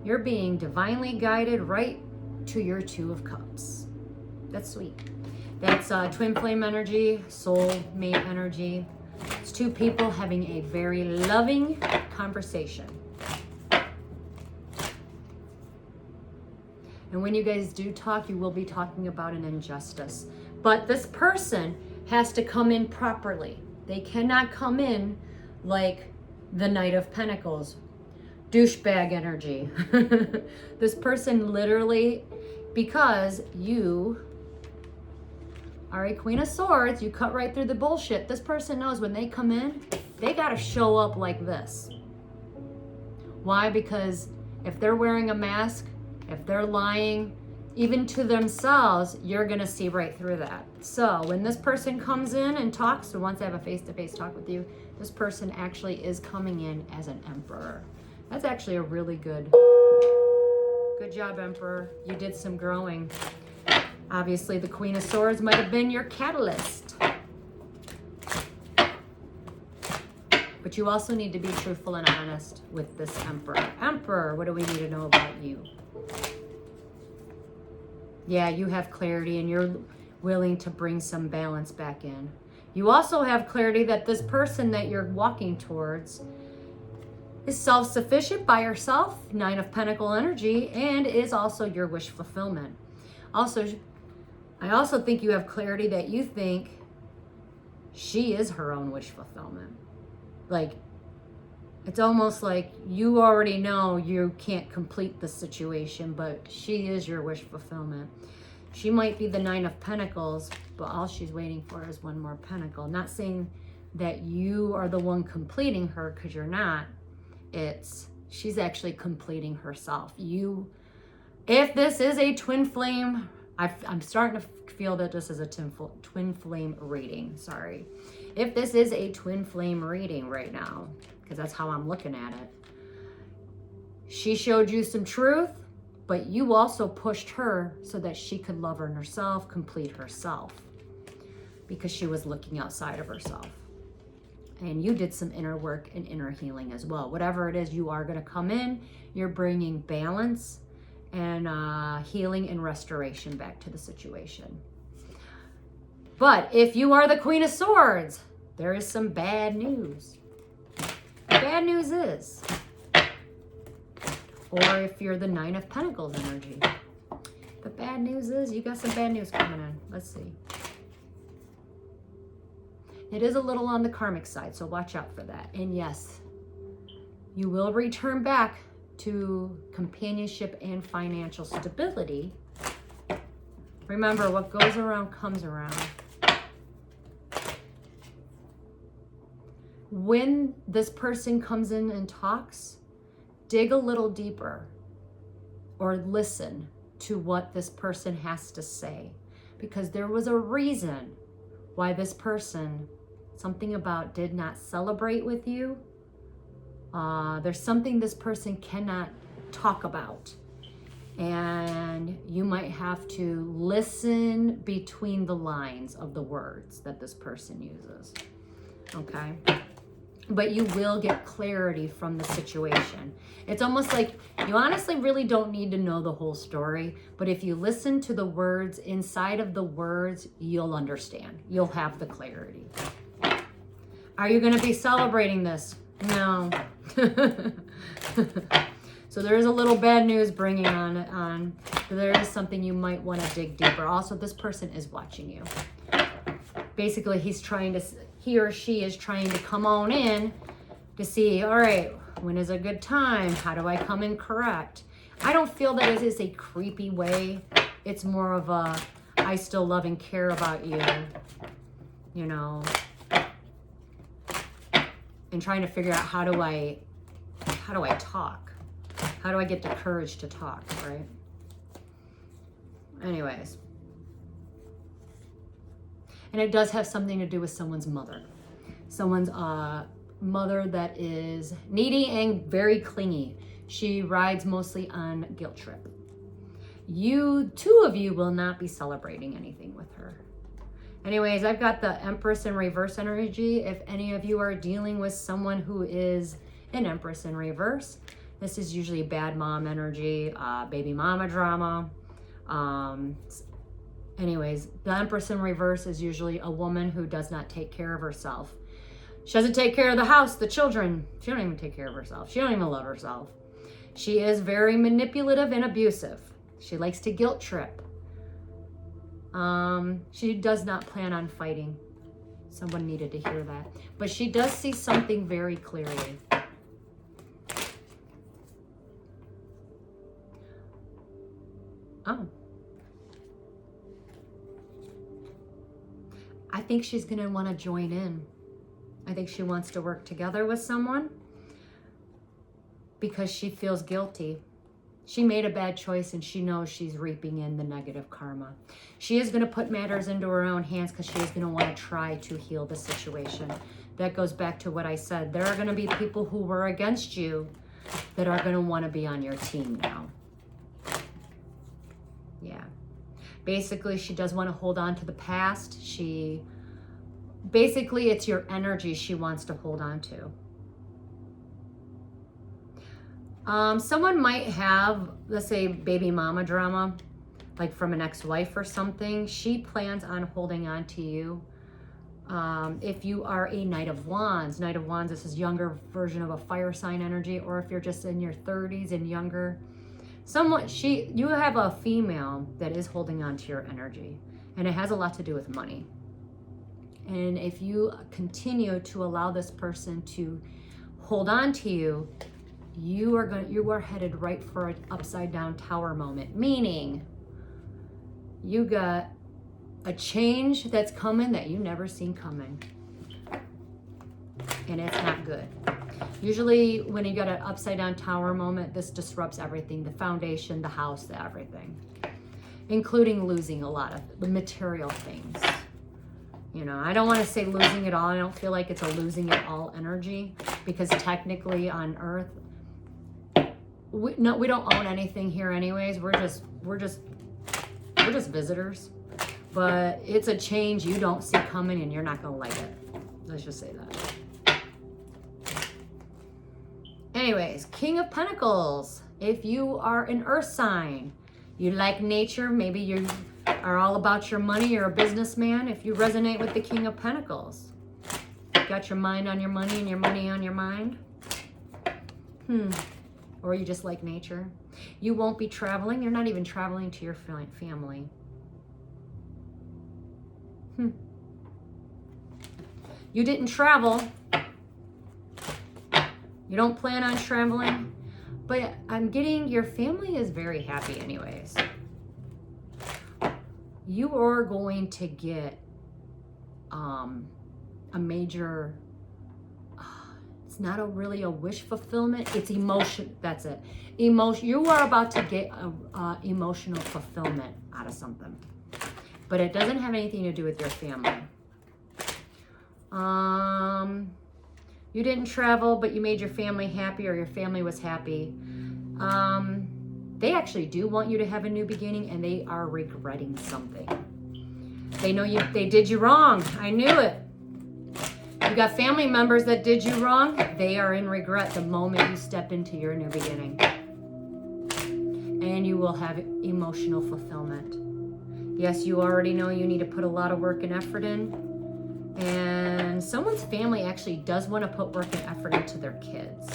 you're being divinely guided right to your Two of Cups. That's sweet. That's twin flame energy, soul mate energy. It's two people having a very loving conversation. And when you guys do talk, you will be talking about an injustice. But this person has to come in properly. They cannot come in like the Knight of Pentacles. Douchebag energy. This person literally, because you are a Queen of Swords, you cut right through the bullshit. This person knows when they come in, they got to show up like this. Why? Because if they're wearing a mask, if they're lying, even to themselves, you're going to see right through that. So when this person comes in and talks, so once I have a face-to-face talk with you, this person actually is coming in as an emperor. That's actually a really good job, Emperor. You did some growing. Obviously, the Queen of Swords might have been your catalyst. But you also need to be truthful and honest with this Emperor. Emperor, what do we need to know about you? Yeah, you have clarity and you're willing to bring some balance back in. You also have clarity that this person that you're walking towards is self-sufficient by herself, Nine of Pentacle energy, and is also your wish fulfillment. Also, I also think you have clarity that you think she is her own wish fulfillment. Like, It's almost like you already know you can't complete the situation, but she is your wish fulfillment. She might be the Nine of Pentacles, but all she's waiting for is one more pentacle. Not saying that you are the one completing her, because you're not. She's actually completing herself. If this is a twin flame, I'm starting to feel that this is a twin flame reading, sorry. If this is a twin flame reading right now, because that's how I'm looking at it, she showed you some truth, but you also pushed her so that she could love herself, complete herself, because she was looking outside of herself. And you did some inner work and inner healing as well. Whatever it is, you are going to come in, you're bringing balance and healing and restoration back to the situation. But if you are the Queen of Swords, there is some bad news. The bad news is, or if you're the Nine of Pentacles energy, the bad news is you got some bad news coming in. Let's see. It is a little on the karmic side, so watch out for that. And yes, you will return back to companionship and financial stability. Remember, what goes around comes around. When this person comes in and talks, dig a little deeper or listen to what this person has to say, because there was a reason why this person, something about did not celebrate with you. There's something this person cannot talk about, and you might have to listen between the lines of the words that this person uses, okay? But you will get clarity from the situation. It's almost like you honestly really don't need to know the whole story, but if you listen to the words, inside of the words, you'll understand. You'll have the clarity. Are you going to be celebrating this? No. So there is a little bad news bringing on. There is something you might want to dig deeper. Also, this person is watching you. Basically, he or she is trying to come on in to see, all right, when is a good time? How do I come in correct? I don't feel that it is a creepy way. It's more of a, I still love and care about you, you know, and trying to figure out how do I talk? How do I get the courage to talk, right? Anyways. And it does have something to do with someone's mother. Someone's mother that is needy and very clingy. She rides mostly on guilt trip. Two of you will not be celebrating anything with her. Anyways, I've got the Empress in reverse energy. If any of you are dealing with someone who is an Empress in reverse, this is usually bad mom energy, baby mama drama. Anyways, the Empress in reverse is usually a woman who does not take care of herself. She doesn't take care of the house, the children. She don't even take care of herself. She don't even love herself. She is very manipulative and abusive. She likes to guilt trip. She does not plan on fighting. Someone needed to hear that. But she does see something very clearly. Oh. I think she's going to want to join in. I think she wants to work together with someone because she feels guilty. She made a bad choice and she knows she's reaping in the negative karma. She is going to put matters into her own hands because she is going to want to try to heal the situation. That goes back to what I said. There are going to be people who were against you that are going to want to be on your team now. Yeah. Basically, she does want to hold on to the past. Basically, it's your energy she wants to hold on to. Someone might have, let's say, baby mama drama, like from an ex-wife or something. She plans on holding on to you. If you are a Knight of Wands, this is younger version of a fire sign energy, or if you're just in your 30s and younger, you have a female that is holding on to your energy, and it has a lot to do with money. And if you continue to allow this person to hold on to you, you are headed right for an upside down tower moment, meaning you got a change that's coming that you never seen coming. And it's not good. Usually when you got an upside down tower moment, this disrupts everything, the foundation, the house, the everything, including losing a lot of the material things. You know, I don't want to say losing it all. I don't feel like it's a losing it all energy, because technically on Earth, we don't own anything here anyways. We're just visitors. But it's a change you don't see coming, and you're not going to like it. Let's just say that. Anyways, King of Pentacles. If you are an earth sign, you like nature, maybe you are all about your money, you're a businessman. If you resonate with the King of Pentacles, you got your mind on your money and your money on your mind. Or you just like nature. You won't be traveling. You're not even traveling to your family. You didn't travel. You don't plan on traveling. But I'm getting your family is very happy anyways. You are going to get a major, it's not really a wish fulfillment, it's emotion. That's it. Emotion. You are about to get a emotional fulfillment out of something. But it doesn't have anything to do with your family. You didn't travel, but you made your family happy, or your family was happy. They actually do want you to have a new beginning, and they are regretting something. They know they did you wrong. I knew it. You got family members that did you wrong. They are in regret the moment you step into your new beginning. And you will have emotional fulfillment. Yes, you already know you need to put a lot of work and effort in. And someone's family actually does want to put work and effort into their kids.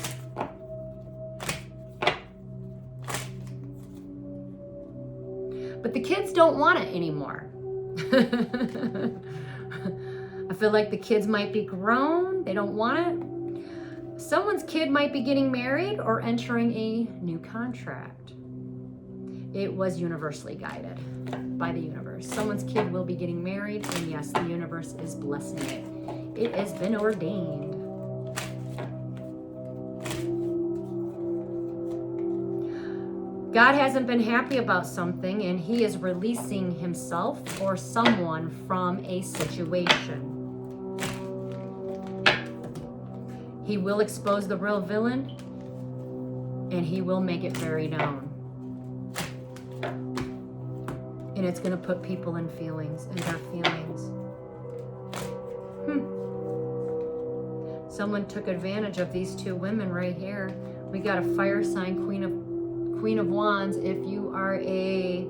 But the kids don't want it anymore. I feel like the kids might be grown. They don't want it. Someone's kid might be getting married or entering a new contract. It was universally guided by the universe. Someone's kid will be getting married, and yes, the universe is blessing it. It has been ordained. God hasn't been happy about something, and he is releasing himself or someone from a situation. He will expose the real villain, and he will make it very known. And it's going to put people in feelings, in their feelings. Someone took advantage of these two women right here. We got a fire sign, Queen of Wands. If you are a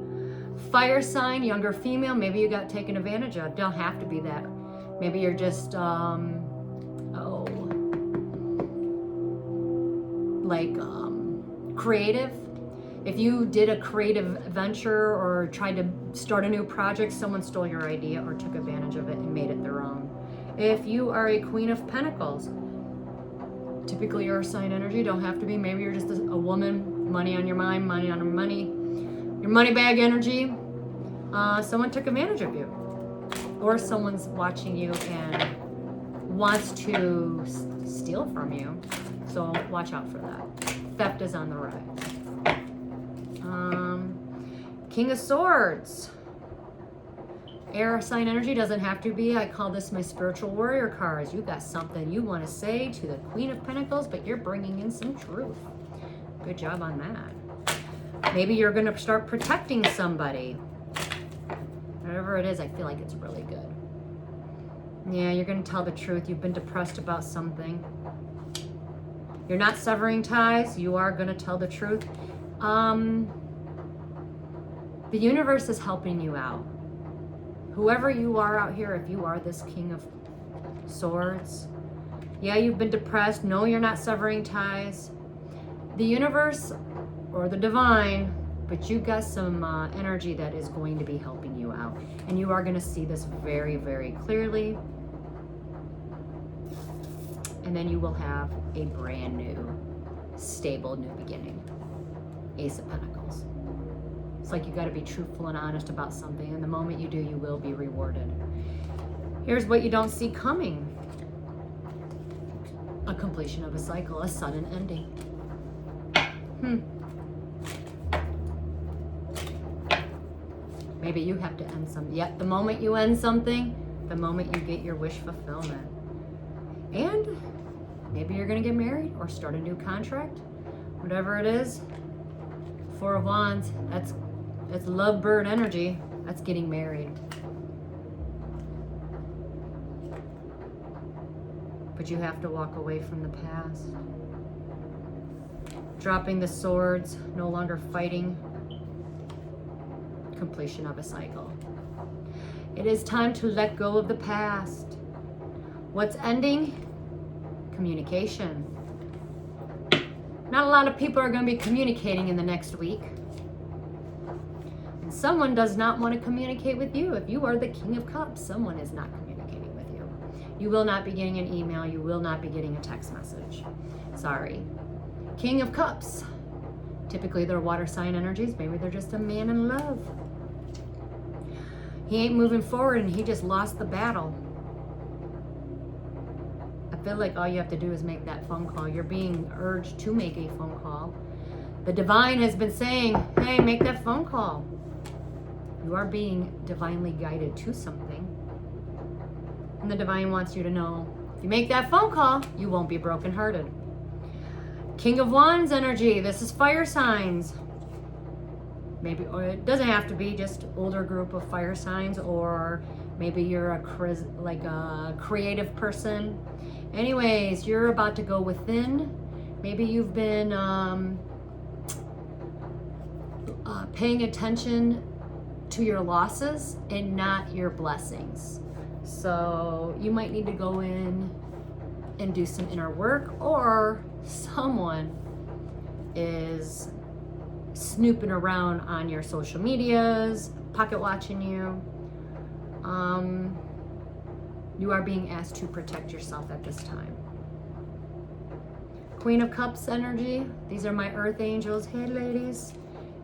fire sign, younger female, maybe you got taken advantage of. Don't have to be that. Maybe you're just, creative. If you did a creative venture or tried to start a new project, someone stole your idea or took advantage of it and made it their own. If you are a Queen of Pentacles, typically your sign energy, don't have to be. Maybe you're just a woman, money on your mind, money on your money, your money bag energy. Someone took advantage of you, or someone's watching you and wants to steal from you. So watch out for that. Theft is on the rise. King of Swords. Air sign energy, doesn't have to be. I call this my spiritual warrior cards. You got something you want to say to the Queen of Pentacles, but you're bringing in some truth. Good job on that. Maybe you're going to start protecting somebody. Whatever it is, I feel like it's really good. Yeah, you're going to tell the truth. You've been depressed about something. You're not severing ties. You are going to tell the truth. The universe is helping you out. Whoever you are out here, if you are this King of Swords, yeah, you've been depressed. No, you're not severing ties. The universe or the divine, but you got some energy that is going to be helping you out. And you are going to see this very, very clearly. and then you will have a brand new, stable new beginning. Ace of Pentacles. It's like you got to be truthful and honest about something, and the moment you do, you will be rewarded. Here's what you don't see coming. A completion of a cycle, a sudden ending. Maybe you have to end something. Yet the moment you end something, the moment you get your wish fulfillment. And maybe you're going to get married or start a new contract. Whatever it is. Four of Wands, that's lovebird energy. That's getting married. But you have to walk away from the past. Dropping the swords, no longer fighting. Completion of a cycle. It is time to let go of the past. What's ending? Communication. Not a lot of people are going to be communicating in the next week. And someone does not want to communicate with you. If you are the King of Cups, someone is not communicating with you. You will not be getting an email. You will not be getting a text message. Sorry. King of Cups. Typically they're water sign energies. Maybe they're just a man in love. He ain't moving forward and he just lost the battle. I feel like all you have to do is make that phone call. You're being urged to make a phone call. The divine has been saying, hey, make that phone call. You are being divinely guided to something. And the divine wants you to know, if you make that phone call, you won't be brokenhearted. King of Wands energy. This is fire signs. Maybe, or it doesn't have to be just older group of fire signs, or maybe you're a creative person. Anyways, you're about to go within. Maybe you've been paying attention to your losses and not your blessings. So you might need to go in and do some inner work, or someone is snooping around on your social medias, pocket watching you. You are being asked to protect yourself at this time. Queen of Cups energy. These are my earth angels. Hey ladies,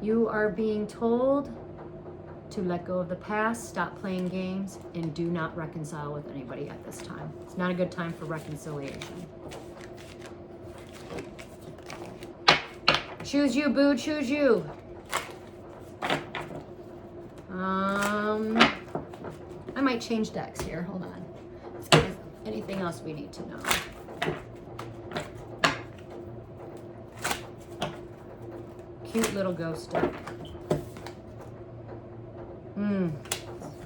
you are being told to let go of the past, stop playing games, and do not reconcile with anybody at this time. It's not a good time for reconciliation. Choose you, boo, choose you. I might change decks here. Hold on. Let's get anything else we need to know. Cute little ghost deck.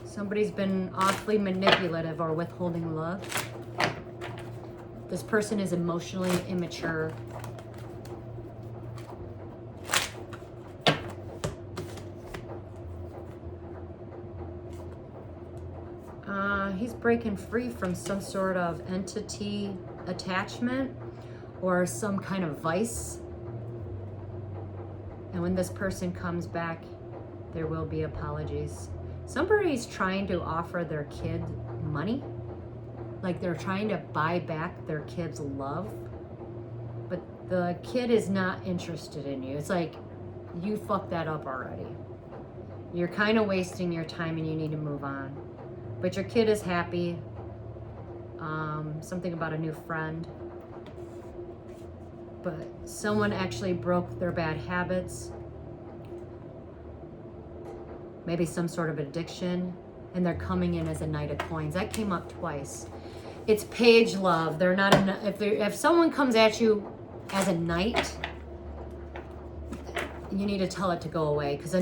Somebody's been awfully manipulative or withholding love. This person is emotionally immature. He's breaking free from some sort of entity attachment or some kind of vice. And when this person comes back, there will be apologies. Somebody's trying to offer their kid money. Like they're trying to buy back their kid's love. But the kid is not interested in you. It's like, you fucked that up already. You're kind of wasting your time and you need to move on. But your kid is happy. Something about a new friend. But someone actually broke their bad habits. Maybe some sort of addiction. And they're coming in as a Knight of Coins. That came up twice. It's page love. They're not if someone comes at you as a knight, you need to tell it to go away, because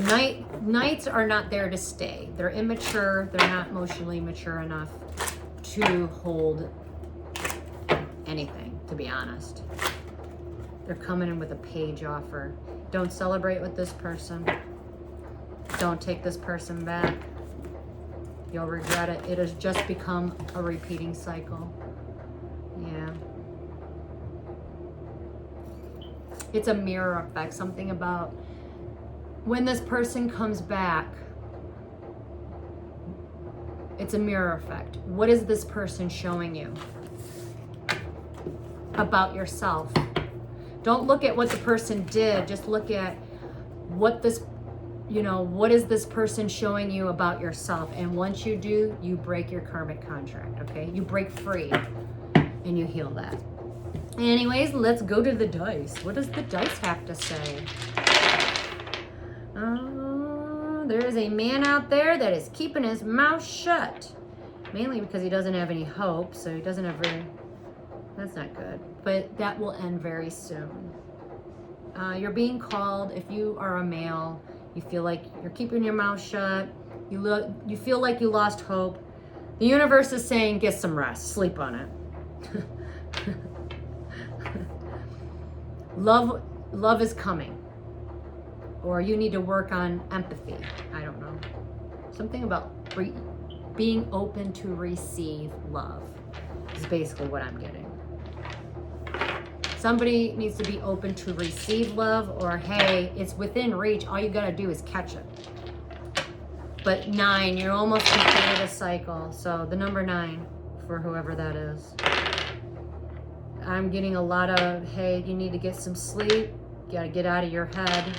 knights are not there to stay. They're immature. They're not emotionally mature enough to hold anything, to be honest. They're coming in with a page offer. Don't celebrate with this person. Don't take this person back. You'll regret it. It has just become a repeating cycle. Yeah. It's a mirror effect. Something about when this person comes back, it's a mirror effect. What is this person showing you? about yourself. Don't look at what the person did. Just look at what this, what is this person showing you about yourself? And once you do, you break your karmic contract, okay? You break free and you heal that. Anyways, let's go to the dice. What does the dice have to say? There is a man out there that is keeping his mouth shut. Mainly because he doesn't have any hope, so he doesn't have very... That's not good. But that will end very soon. You're being called. If you are a male, you feel like you're keeping your mouth shut. You feel like you lost hope. The universe is saying, get some rest. Sleep on it. Love is coming. Or you need to work on empathy. I don't know. Something about being open to receive love is basically what I'm getting. Somebody needs to be open to receive love, or hey, it's within reach. All you gotta do is catch it. But 9, you're almost completed a cycle. So the number 9 for whoever that is. I'm getting a lot of, hey, you need to get some sleep. You gotta get out of your head.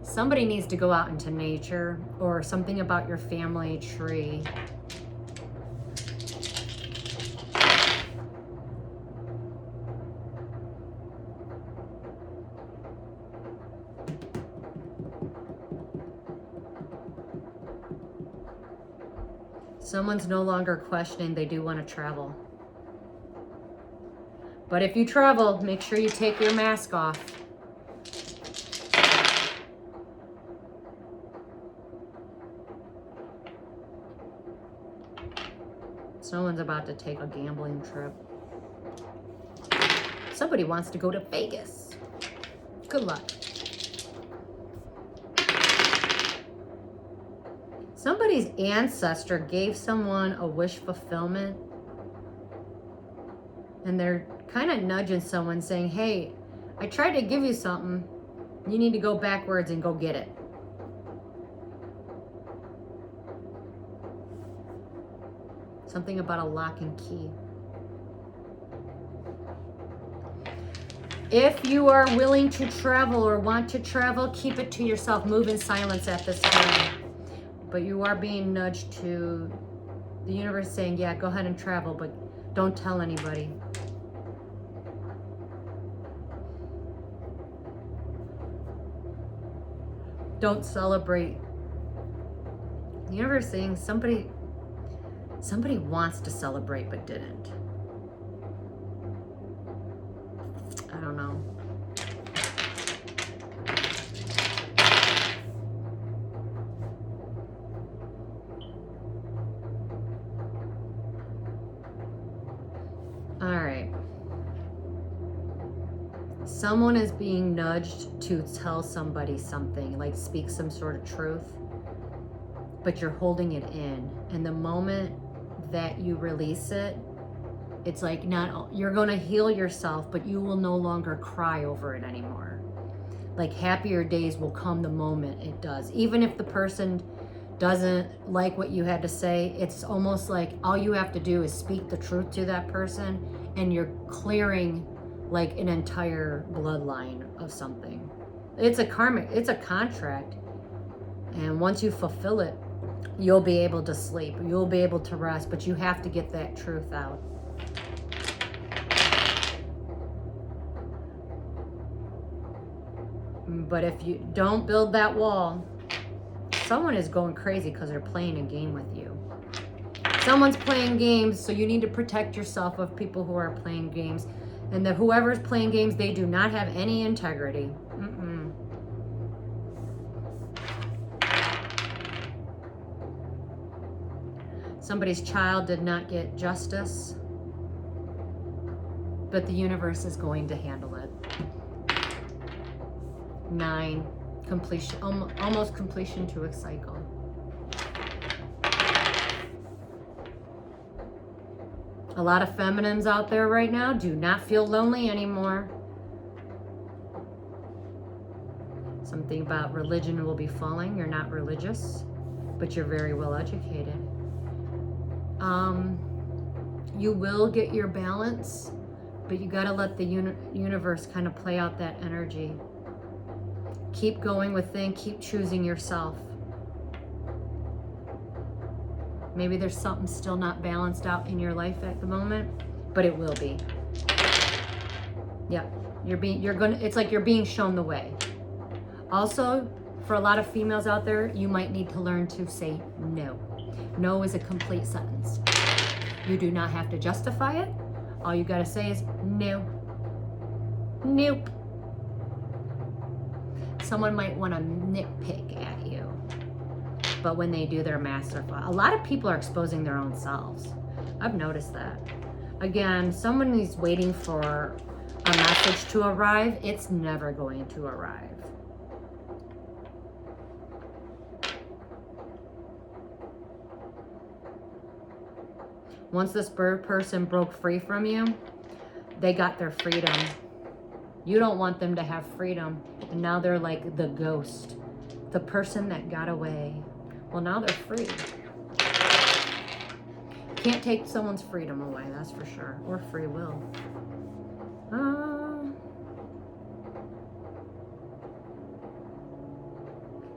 Somebody needs to go out into nature, or something about your family tree. Someone's no longer questioning, they do want to travel. But if you travel, make sure you take your mask off. Someone's about to take a gambling trip. Somebody wants to go to Vegas. Good luck. Somebody's ancestor gave someone a wish fulfillment, and they're kind of nudging someone saying, hey, I tried to give you something. You need to go backwards and go get it. Something about a lock and key. If you are willing to travel or want to travel, keep it to yourself. Move in silence at this time. But you are being nudged to the universe saying, yeah, go ahead and travel, but don't tell anybody. Don't celebrate. The universe saying somebody wants to celebrate but didn't. I don't know. All right. Someone is being nudged to tell somebody something, like speak some sort of truth, but you're holding it in. And the moment that you release it, it's like you're going to heal yourself, but you will no longer cry over it anymore. Like happier days will come the moment it does. Even if the person doesn't like what you had to say, it's almost like all you have to do is speak the truth to that person, and you're clearing like an entire bloodline of something. It's a contract. And once you fulfill it, you'll be able to sleep, you'll be able to rest, but you have to get that truth out. But if you don't build that wall, someone is going crazy because they're playing a game with you. Someone's playing games, so you need to protect yourself of people who are playing games. And that whoever's playing games, they do not have any integrity. Somebody's child did not get justice, but the universe is going to handle it. 9, completion, almost completion to a cycle. A lot of feminines out there right now do not feel lonely anymore. Something about religion will be falling. You're not religious, but you're very well educated. You will get your balance, But you got to let the universe kind of play out that energy. Keep going within, keep choosing yourself. Maybe there's something still not balanced out in your life at the moment, but it will be. Yep, it's like you're being shown the way. Also, for a lot of females out there, you might need to learn to say no. No is a complete sentence. You do not have to justify it. All you gotta say is no. Nope. Someone might want to nitpick at you, but when they do, they're masterful. A lot of people are exposing their own selves. I've noticed that. Again, someone is waiting for a message to arrive. It's never going to arrive. Once this person broke free from you, they got their freedom. You don't want them to have freedom. And now they're like the ghost, the person that got away. Well, now they're free. Can't take someone's freedom away, that's for sure. Or free will.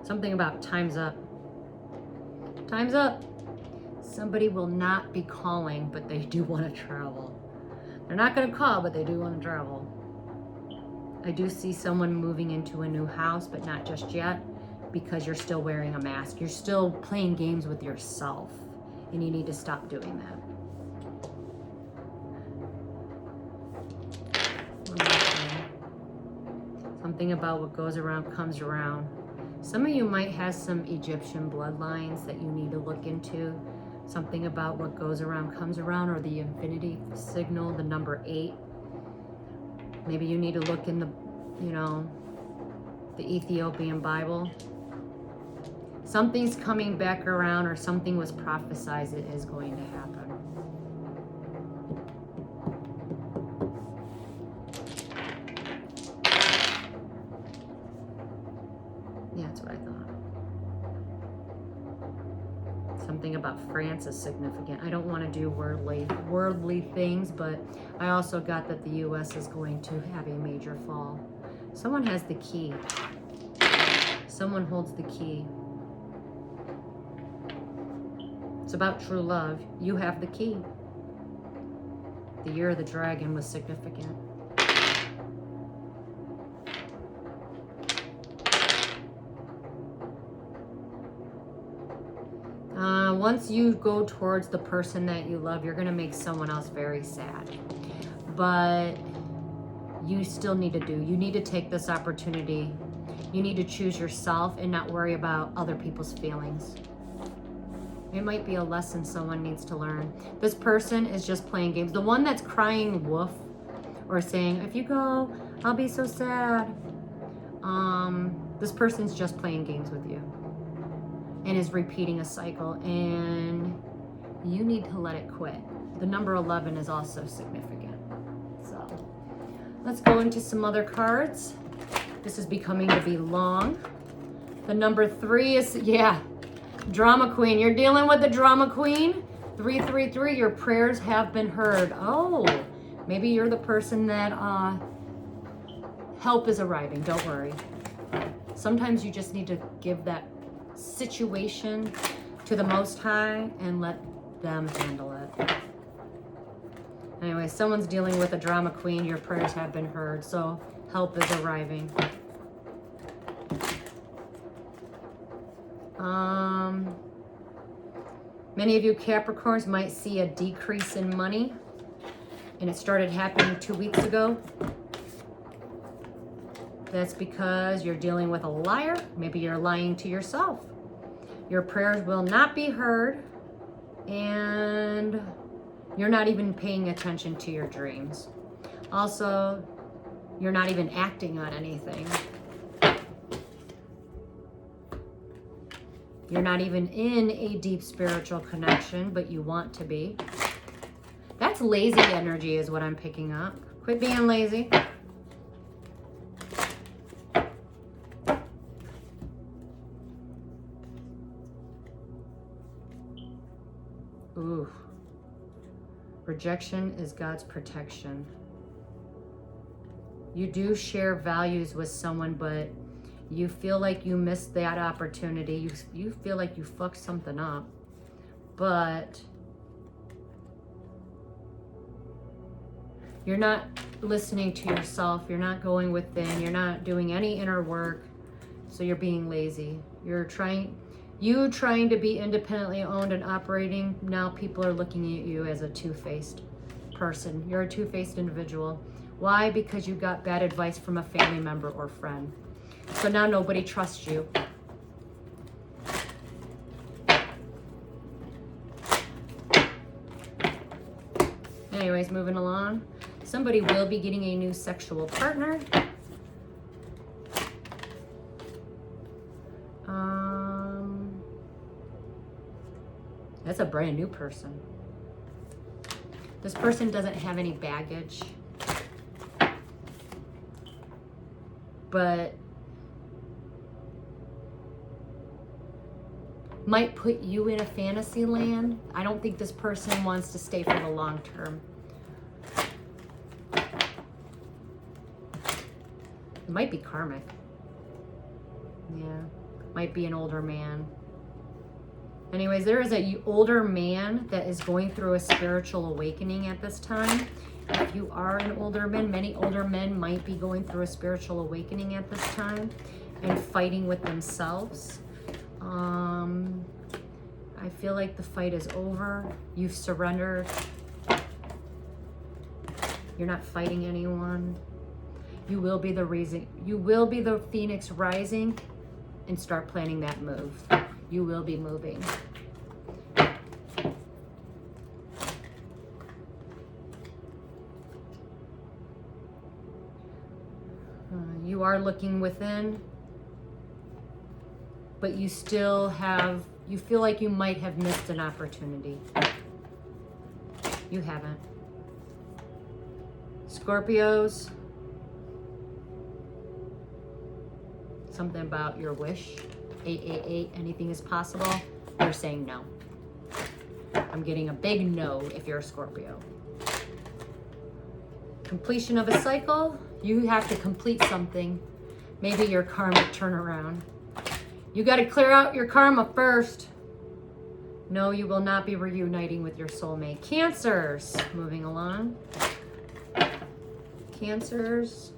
Something about time's up. Time's up. Somebody will not be calling, but they do want to travel. They're not going to call, but they do want to travel. I do see someone moving into a new house, but not just yet, because you're still wearing a mask. You're still playing games with yourself, and you need to stop doing that. Something about what goes around comes around. Some of you might have some Egyptian bloodlines that you need to look into. Something about what goes around comes around, or the infinity signal, the number 8. Maybe you need to look in the, the Ethiopian Bible. Something's coming back around, or something was prophesied it is going to happen. Yeah, that's what I thought. Something about France is significant. I don't want to do worldly things, but I also got that the U.S. is going to have a major fall. Someone has the key. Someone holds the key. It's about true love. You have the key. The year of the dragon was significant. Once you go towards the person that you love, you're going to make someone else very sad. But you still need to you need to take this opportunity. You need to choose yourself and not worry about other people's feelings. It might be a lesson someone needs to learn. This person is just playing games. The one that's crying woof or saying, if you go, I'll be so sad. This person's just playing games with you and is repeating a cycle, and you need to let it quit. The number 11 is also significant. So let's go into some other cards. This is becoming to be long. The number 3 is, drama queen. You're dealing with the drama queen. 333, your prayers have been heard. Oh, maybe you're the person that help is arriving. Don't worry. Sometimes you just need to give that situation to the Most High and let them handle it. Anyway, someone's dealing with a drama queen. Your prayers have been heard, so help is arriving. Many of you Capricorns might see a decrease in money, and it started happening 2 weeks ago. That's because you're dealing with a liar. Maybe you're lying to yourself. Your prayers will not be heard, and you're not even paying attention to your dreams. Also, you're not even acting on anything. You're not even in a deep spiritual connection, but you want to be. That's lazy energy is what I'm picking up. Quit being lazy. Ooh. Rejection is God's protection. You do share values with someone, but you feel like you missed that opportunity. You feel like you fucked something up. But you're not listening to yourself. You're not going within. You're not doing any inner work. So you're being lazy. You're trying to be independently owned and operating. Now people are looking at you as a two-faced person. You're a two-faced individual. Why? Because you got bad advice from a family member or friend. So now nobody trusts you. Anyways, moving along. Somebody will be getting a new sexual partner. That's a brand new person. This person doesn't have any baggage, but might put you in a fantasy land. I don't think this person wants to stay for the long term. It might be karmic. Yeah, might be an older man. Anyways, there is an older man that is going through a spiritual awakening at this time. If you are an older man, many older men might be going through a spiritual awakening at this time and fighting with themselves. I feel like the fight is over. You've surrendered. You're not fighting anyone. You will be the reason. You will be the phoenix rising and start planning that move. You will be moving. You are looking within, but you still have, you feel like you might have missed an opportunity. You haven't. Scorpios, something about your wish. 888, anything is possible. They're saying no. I'm getting a big no if you're a Scorpio. Completion of a cycle. You have to complete something. Maybe your karmic turnaround. You got to clear out your karma first. No, you will not be reuniting with your soulmate. Cancers. Moving along. Cancers.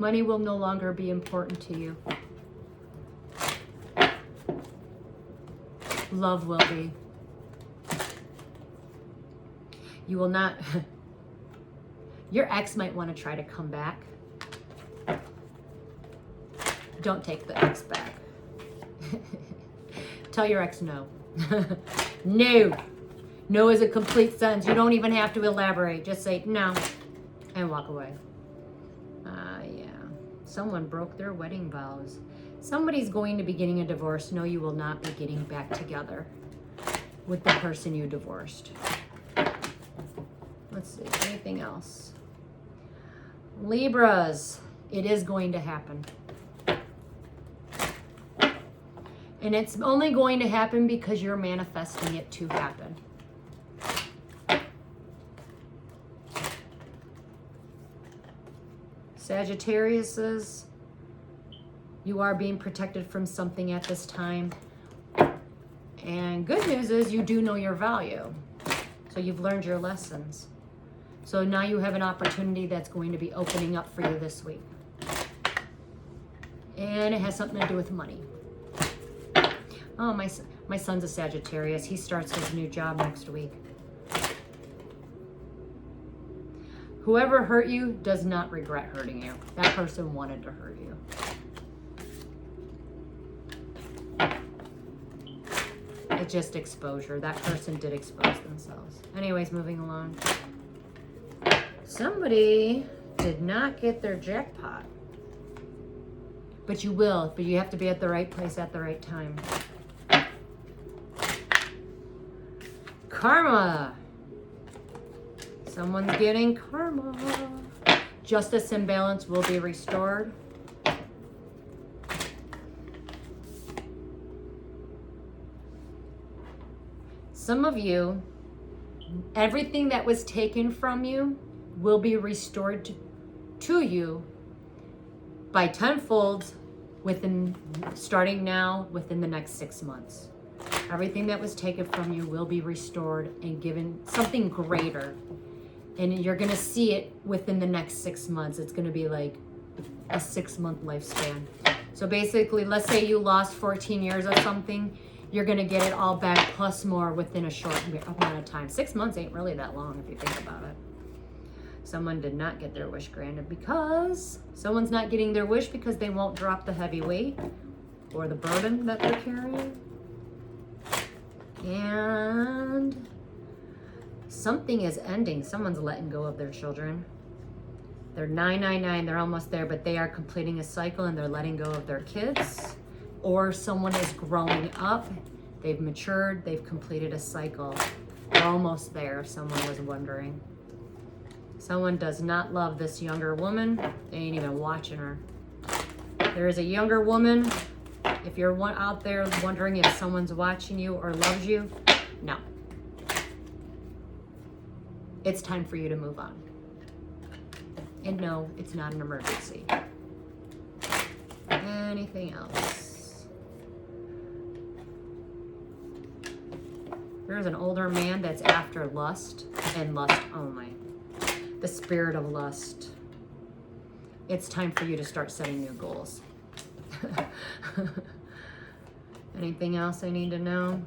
Money will no longer be important to you. Love will be. You will not. Your ex might want to try to come back. Don't take the ex back. Tell your ex no. No. No is a complete sentence. You don't even have to elaborate. Just say no and walk away. Yeah. Someone broke their wedding vows. Somebody's going to be getting a divorce. No, you will not be getting back together with the person you divorced. Let's see. Anything else? Libras. It is going to happen. And it's only going to happen because you're manifesting it to happen. Sagittariuses, you are being protected from something at this time. And good news is you do know your value. So you've learned your lessons. So now you have an opportunity that's going to be opening up for you this week. And it has something to do with money. Oh, my son's a Sagittarius. He starts his new job next week. Whoever hurt you does not regret hurting you. That person wanted to hurt you. It's just exposure. That person did expose themselves. Anyways, moving along. Somebody did not get their jackpot. But you will. But you have to be at the right place at the right time. Karma. Someone's getting karma. Justice and balance will be restored. Some of you, everything that was taken from you will be restored to you by tenfold starting now within the next 6 months. Everything that was taken from you will be restored and given something greater. And you're going to see it within the next 6 months. It's going to be like a 6-month lifespan. So basically, let's say you lost 14 years of something, you're going to get it all back plus more within a short amount of time. 6 months ain't really that long if you think about it. Someone did not get their wish granted because someone's not getting their wish because they won't drop the heavy weight or the burden that they're carrying. And something is ending. Someone's letting go of their children. They're 999, they're almost there, but they are completing a cycle and they're letting go of their kids. Or someone is growing up, they've matured, they've completed a cycle. They're almost there, if someone was wondering. Someone does not love this younger woman. They ain't even watching her. There is a younger woman. If you're out there wondering if someone's watching you or loves you, no. It's time for you to move on. And no, it's not an emergency. Anything else? There's an older man that's after lust and lust only. The spirit of lust. It's time for you to start setting new goals. Anything else I need to know?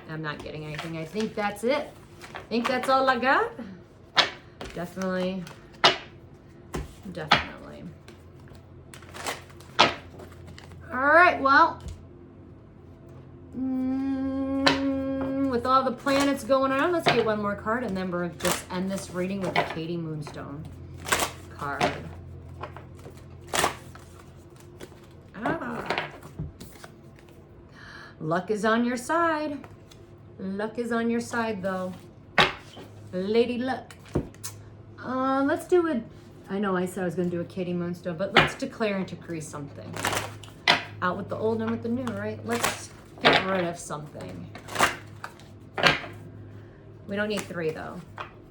I'm not getting anything. I think that's it. I think that's all I got. Definitely. All right, well, with all the planets going on, let's get one more card and then we'll just end this reading with a Katie Moonstone card. Luck is on your side. Luck is on your side, though. Lady Luck. Let's do it. I know I said I was going to do a Katie Moonstone, but let's declare and decree something. Out with the old and with the new, right? Let's get rid of something. We don't need 3, though.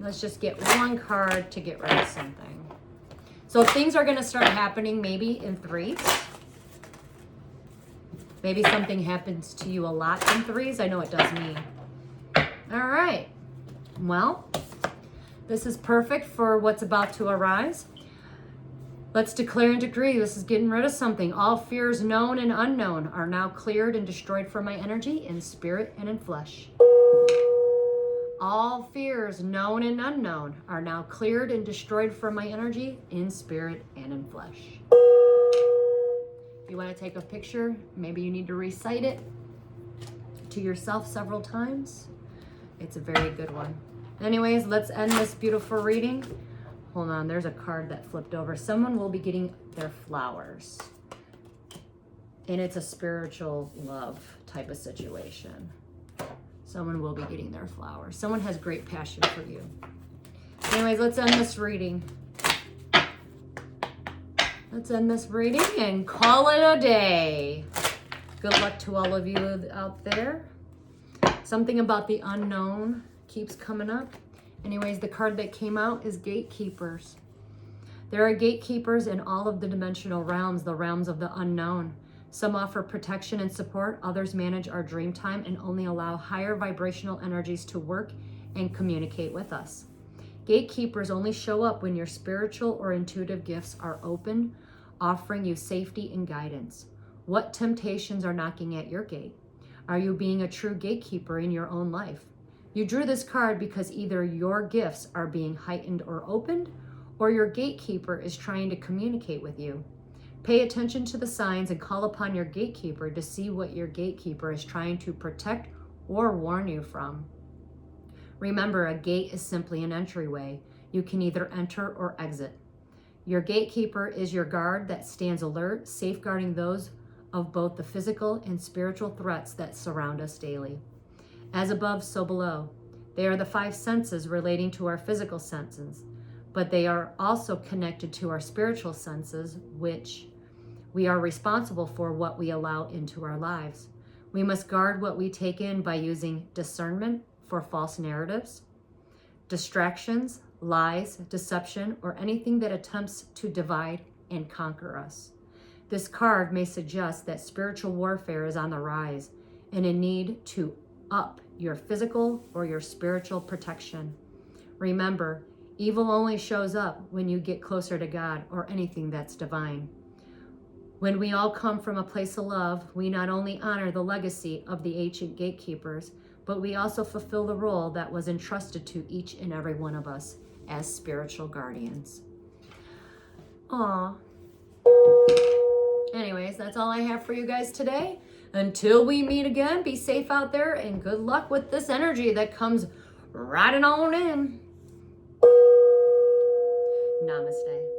Let's just get 1 card to get rid of something. So things are going to start happening maybe in 3s. Maybe something happens to you a lot in 3s. I know it does me. All right. Well, this is perfect for what's about to arise. Let's declare and decree. This is getting rid of something. All fears known and unknown are now cleared and destroyed from my energy in spirit and in flesh. All fears known and unknown are now cleared and destroyed from my energy in spirit and in flesh. If you want to take a picture, maybe you need to recite it to yourself several times. It's a very good one. Anyways, let's end this beautiful reading. Hold on, there's a card that flipped over. Someone will be getting their flowers. And it's a spiritual love type of situation. Someone will be getting their flowers. Someone has great passion for you. Anyways, let's end this reading. Let's end this reading and call it a day. Good luck to all of you out there. Something about the unknown keeps coming up. Anyways, the card that came out is gatekeepers. There are gatekeepers in all of the dimensional realms, the realms of the unknown. Some offer protection and support. Others manage our dream time and only allow higher vibrational energies to work and communicate with us. Gatekeepers only show up when your spiritual or intuitive gifts are open, offering you safety and guidance. What temptations are knocking at your gate? Are you being a true gatekeeper in your own life? You drew this card because either your gifts are being heightened or opened, or your gatekeeper is trying to communicate with you. Pay attention to the signs and call upon your gatekeeper to see what your gatekeeper is trying to protect or warn you from. Remember, a gate is simply an entryway. You can either enter or exit. Your gatekeeper is your guard that stands alert, safeguarding those of both the physical and spiritual threats that surround us daily. As above, so below. They are the 5 senses relating to our physical senses, but they are also connected to our spiritual senses, which we are responsible for what we allow into our lives. We must guard what we take in by using discernment for false narratives, distractions lies, deception, or anything that attempts to divide and conquer us. This card may suggest that spiritual warfare is on the rise and a need to up your physical or your spiritual protection. Remember, evil only shows up when you get closer to God or anything that's divine. When we all come from a place of love, we not only honor the legacy of the ancient gatekeepers, but we also fulfill the role that was entrusted to each and every one of us as spiritual guardians. Aw. Anyways, that's all I have for you guys today. Until we meet again, be safe out there and good luck with this energy that comes riding on in. Namaste.